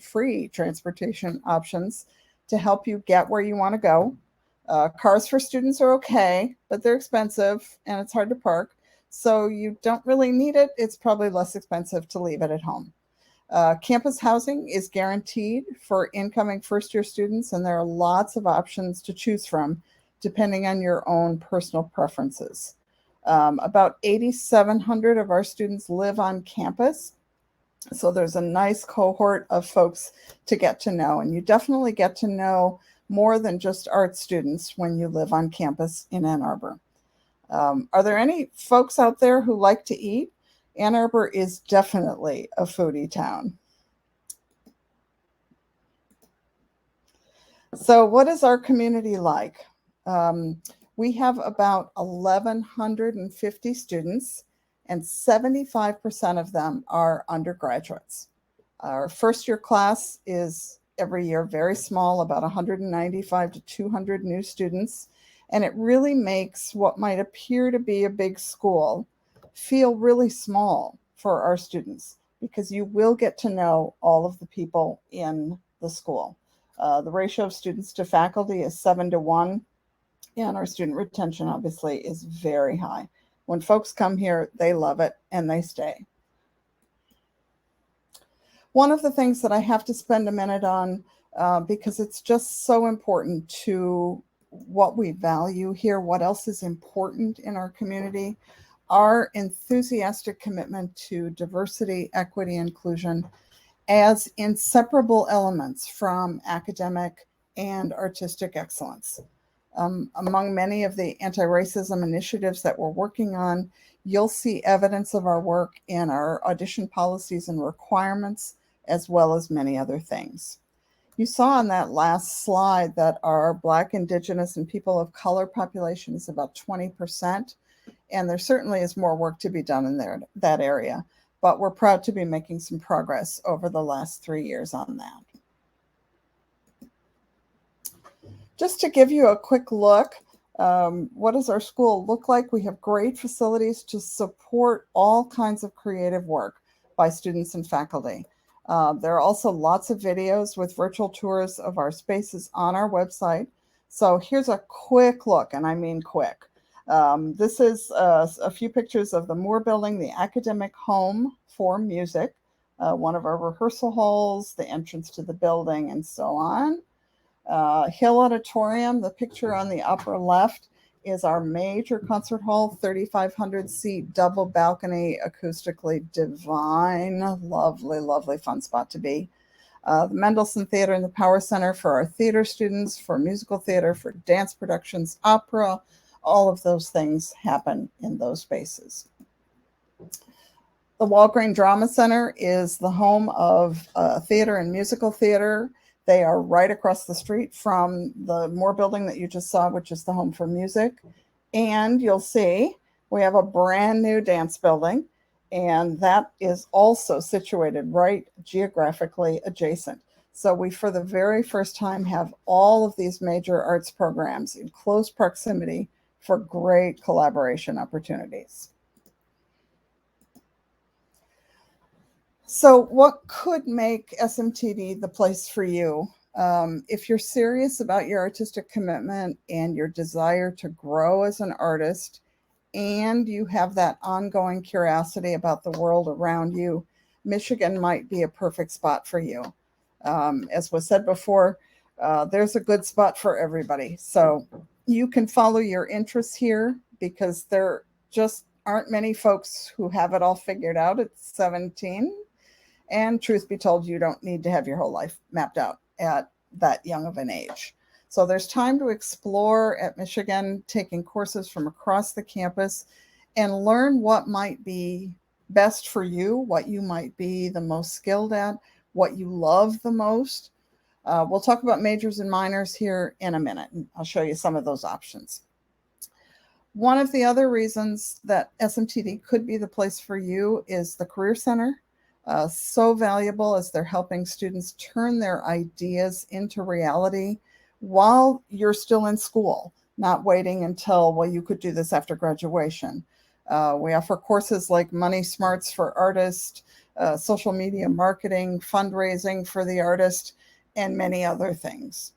free transportation options to help you get where you want to go. Cars for students are okay, but they're expensive and it's hard to park. So you don't really need it. It's probably less expensive to leave it at home. Campus housing is guaranteed for incoming first-year students, and there are lots of options to choose from depending on your own personal preferences. About 8,700 of our students live on campus, so there's a nice cohort of folks to get to know, and you definitely get to know more than just art students when you live on campus in Ann Arbor. Are there any folks out there who like to eat? Ann Arbor is definitely a foodie town. So what is our community like? We have about 1,150 students, and 75% of them are undergraduates. Our first year class is every year very small, about 195 to 200 new students, and it really makes what might appear to be a big school feel really small for our students, because you will get to know all of the people in the school. The ratio of students to faculty is 7-to-1, and our student retention obviously is very high. When folks come here, they love it and they stay. One of the things that I have to spend a minute on, because it's just so important to what we value here, what else is important in our community, our enthusiastic commitment to diversity, equity, inclusion as inseparable elements from academic and artistic excellence. Among many of the anti-racism initiatives that we're working on, you'll see evidence of our work in our audition policies and requirements, as well as many other things. You saw on that last slide that our Black, Indigenous, and people of color population is about 20%, and there certainly is more work to be done in that area, but we're proud to be making some progress over the last 3 years on that. Just to give you a quick look, what does our school look like? We have great facilities to support all kinds of creative work by students and faculty. There are also lots of videos with virtual tours of our spaces on our website. So here's a quick look, and I mean quick. This is a few pictures of the Moore Building, the academic home for music, one of our rehearsal halls, the entrance to the building, and so on. Hill Auditorium, the picture on the upper left, is our major concert hall, 3,500 seat, double balcony, acoustically divine, lovely, lovely fun spot to be. The Mendelssohn Theater and the Power Center for our theater students, for musical theater, for dance productions, opera, all of those things happen in those spaces. The Walgreens Drama Center is the home of theater and musical theater. They are right across the street from the Moore Building that you just saw, which is the home for music. And you'll see we have a brand new dance building, and that is also situated right geographically adjacent. So we, for the very first time, have all of these major arts programs in close proximity for great collaboration opportunities. So what could make SMTD the place for you? If you're serious about your artistic commitment and your desire to grow as an artist, and you have that ongoing curiosity about the world around you, Michigan might be a perfect spot for you. As was said before, there's a good spot for everybody. So you can follow your interests here, because there just aren't many folks who have it all figured out at 17. And truth be told, you don't need to have your whole life mapped out at that young of an age. So there's time to explore at Michigan, taking courses from across the campus and learn what might be best for you, what you might be the most skilled at, what you love the most. We'll talk about majors and minors here in a minute, and I'll show you some of those options. One of the other reasons that SMTD could be the place for you is the Career Center. So valuable as they're helping students turn their ideas into reality while you're still in school, not waiting until, well, you could do this after graduation. We offer courses like Money Smarts for Artists, social media marketing, fundraising for the artist, and many other things.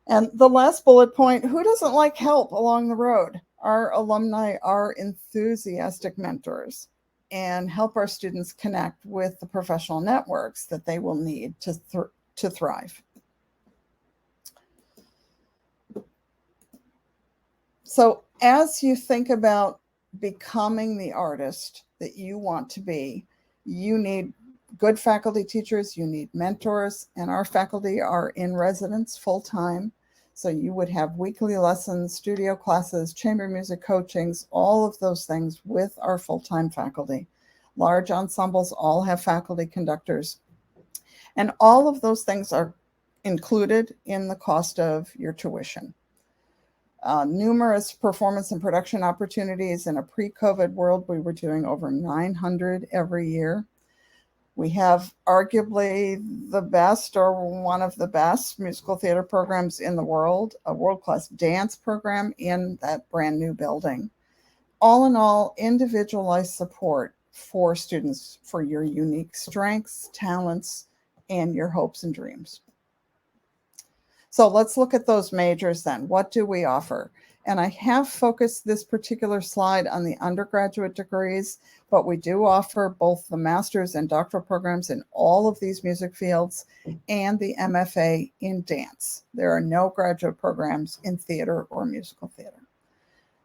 And the last bullet point, who doesn't like help along the road? Our alumni are enthusiastic mentors and help our students connect with the professional networks that they will need to thrive. So as you think about becoming the artist that you want to be, you need good faculty teachers, you need mentors, and our faculty are in residence full-time. So you would have weekly lessons, studio classes, chamber music coachings, all of those things with our full-time faculty. Large ensembles all have faculty conductors. And all of those things are included in the cost of your tuition. Numerous performance and production opportunities. In a pre-COVID world, we were doing over 900 every year. We have arguably the best, or one of the best, musical theater programs in the world, a world-class dance program in that brand new building. All in all, individualized support for students for your unique strengths, talents, and your hopes and dreams. So let's look at those majors then. What do we offer? And I have focused this particular slide on the undergraduate degrees, but we do offer both the master's and doctoral programs in all of these music fields and the MFA in dance. There are no graduate programs in theater or musical theater.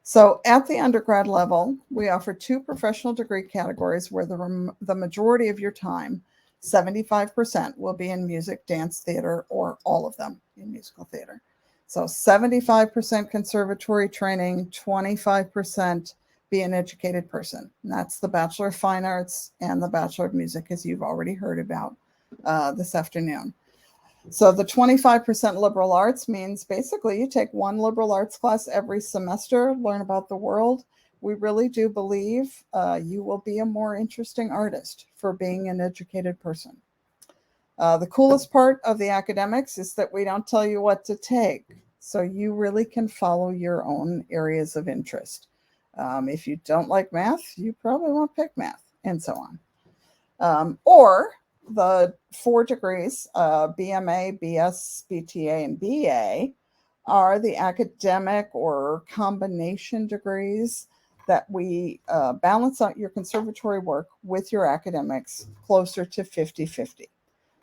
So at the undergrad level, we offer 2 professional degree categories where the majority of your time, 75%, will be in music, dance, theater, or all of them in musical theater. So 75% conservatory training, 25% be an educated person. And that's the Bachelor of Fine Arts and the Bachelor of Music, as you've already heard about this afternoon. So the 25% liberal arts means basically you take 1 liberal arts class every semester, learn about the world. We really do believe you will be a more interesting artist for being an educated person. The coolest part of the academics is that we don't tell you what to take, so you really can follow your own areas of interest. If you don't like math, you probably won't pick math, and so on. Or the 4 degrees, BMA, BS, BTA, and BA, are the academic or combination degrees that we balance out your conservatory work with your academics closer to 50-50.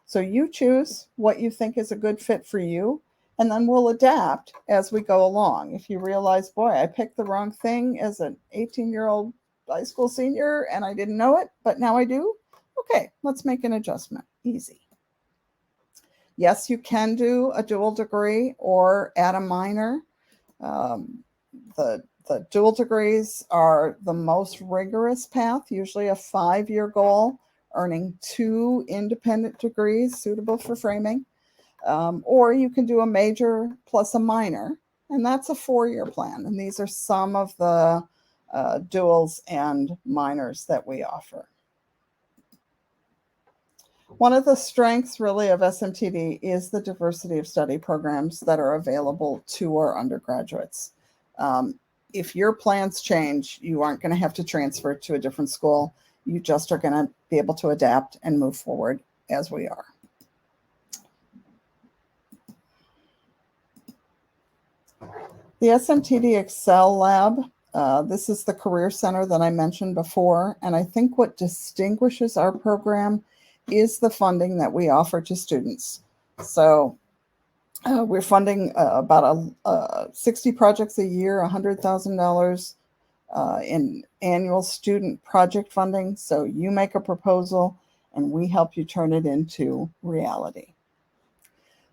So you choose what you think is a good fit for you, and then we'll adapt as we go along. If you realize, boy, I picked the wrong thing as an 18-year-old high school senior and I didn't know it, but now I do, okay, let's make an adjustment. Easy. Yes, you can do a dual degree or add a minor. The dual degrees are the most rigorous path, usually a 5-year goal, earning 2 independent degrees suitable for framing. Or you can do a major plus a minor, and that's a 4-year plan. And these are some of the duals and minors that we offer. One of the strengths really of SMTD is the diversity of study programs that are available to our undergraduates. If your plans change, you aren't going to have to transfer to a different school. You just are going to be able to adapt and move forward as we are. The SMTD Excel Lab, this is the Career Center that I mentioned before, and I think what distinguishes our program is the funding that we offer to students. So we're funding about 60 projects a year, $100,000 in annual student project funding. So you make a proposal and we help you turn it into reality.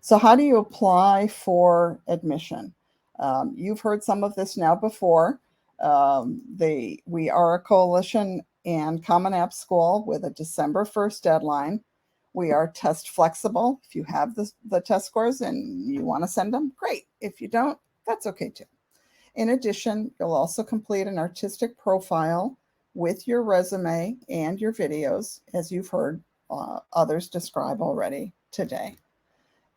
So how do you apply for admission? You've heard some of this now before. We are a coalition and Common App school with a December 1st deadline. We are test flexible. If you have the test scores and you want to send them, great. If you don't, that's okay too. In addition, you'll also complete an artistic profile with your resume and your videos, as you've heard others describe already today.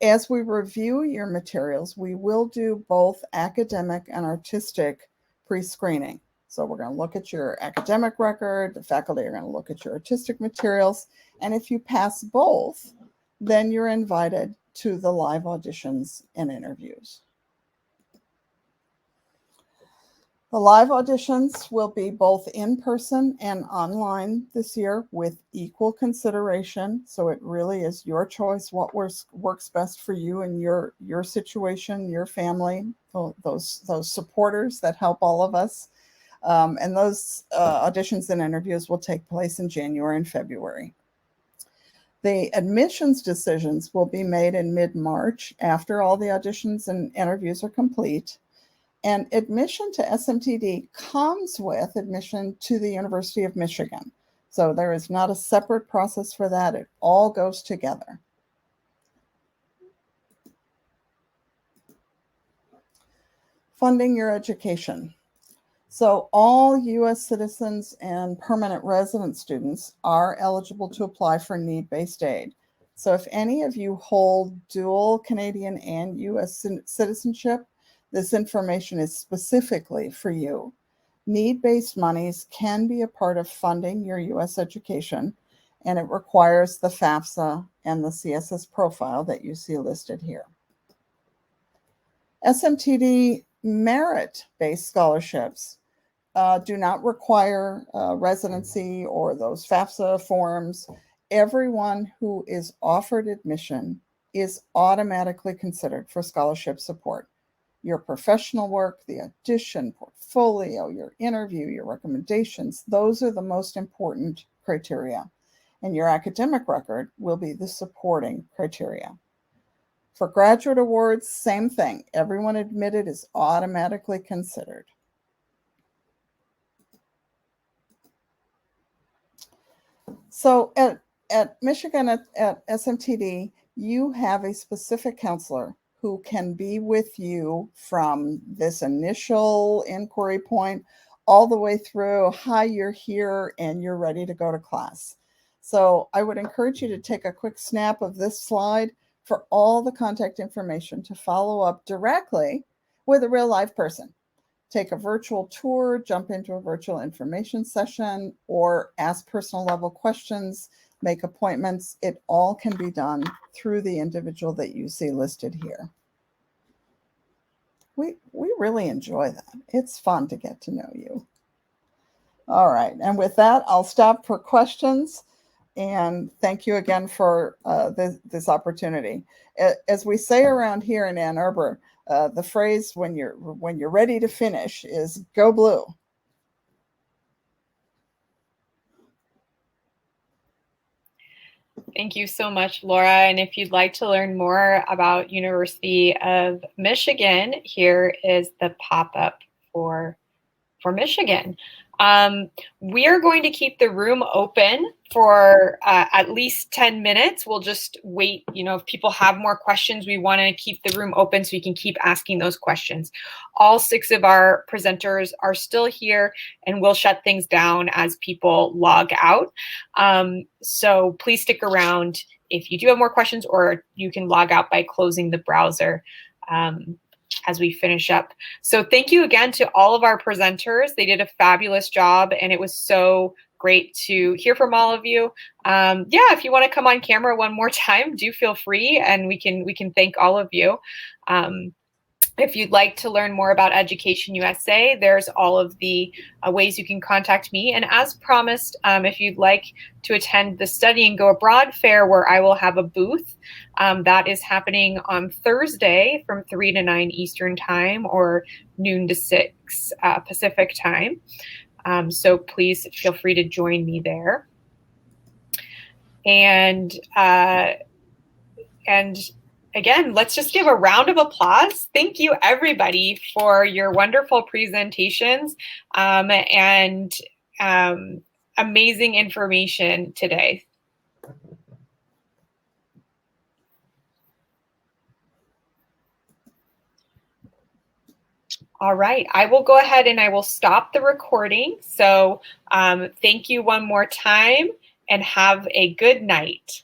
As we review your materials, we will do both academic and artistic pre-screening. So we're going to look at your academic record, the faculty are going to look at your artistic materials, and if you pass both, then you're invited to the live auditions and interviews. The live auditions will be both in person and online this year with equal consideration. So it really is your choice what works best for you and your situation, your family, those supporters that help all of us. And those auditions and interviews will take place in January and February. The admissions decisions will be made in mid-March after all the auditions and interviews are complete. And admission to SMTD comes with admission to the University of Michigan. So there is not a separate process for that. It all goes together. Funding your education. So all U.S. citizens and permanent resident students are eligible to apply for need-based aid. So if any of you hold dual Canadian and U.S. citizenship, this information is specifically for you. Need-based monies can be a part of funding your U.S. education, and it requires the FAFSA and the CSS profile that you see listed here. SMTD merit-based scholarships do not require residency or those FAFSA forms. Everyone who is offered admission is automatically considered for scholarship support. your professional work, the audition, portfolio, your interview, your recommendations. Those are the most important criteria. And your academic record will be the supporting criteria. For graduate awards, same thing. Everyone admitted is automatically considered. So at Michigan, at SMTD, you have a specific counselor who can be with you from this initial inquiry point all the way through, hi, you're here and you're ready to go to class. So I would encourage you to take a quick snap of this slide for all the contact information to follow up directly with a real live person. Take a virtual tour, jump into a virtual information session, or ask personal level questions, make appointments. It all can be done through the individual that you see listed here. We really enjoy that. It's fun to get to know you. All right, and with that, I'll stop for questions. And thank you again for this opportunity. As we say around here in Ann Arbor, the phrase when you're ready to finish is "Go Blue." Thank you so much, Laura. And if you'd like to learn more about University of Michigan, here is the pop-up for Michigan. We are going to keep the room open for at least 10 minutes. We'll just wait, if people have more questions, we want to keep the room open so you can keep asking those questions. All 6 of our presenters are still here, and we'll shut things down as people log out. So please stick around if you do have more questions, or you can log out by closing the browser as we finish up. So thank you again to all of our presenters. They did a fabulous job, and it was so great to hear from all of you. If you want to come on camera one more time, do feel free, and we can thank all of you. If you'd like to learn more about Education USA, there's all of the ways you can contact me. And as promised, if you'd like to attend the Study and Go Abroad Fair, where I will have a booth, that is happening on Thursday from 3 to 9 Eastern Time, or noon to 6 Pacific Time. So please feel free to join me there. And again, let's just give a round of applause. Thank you, everybody, for your wonderful presentations and amazing information today. All right, I will go ahead and I will stop the recording. So thank you one more time, and have a good night.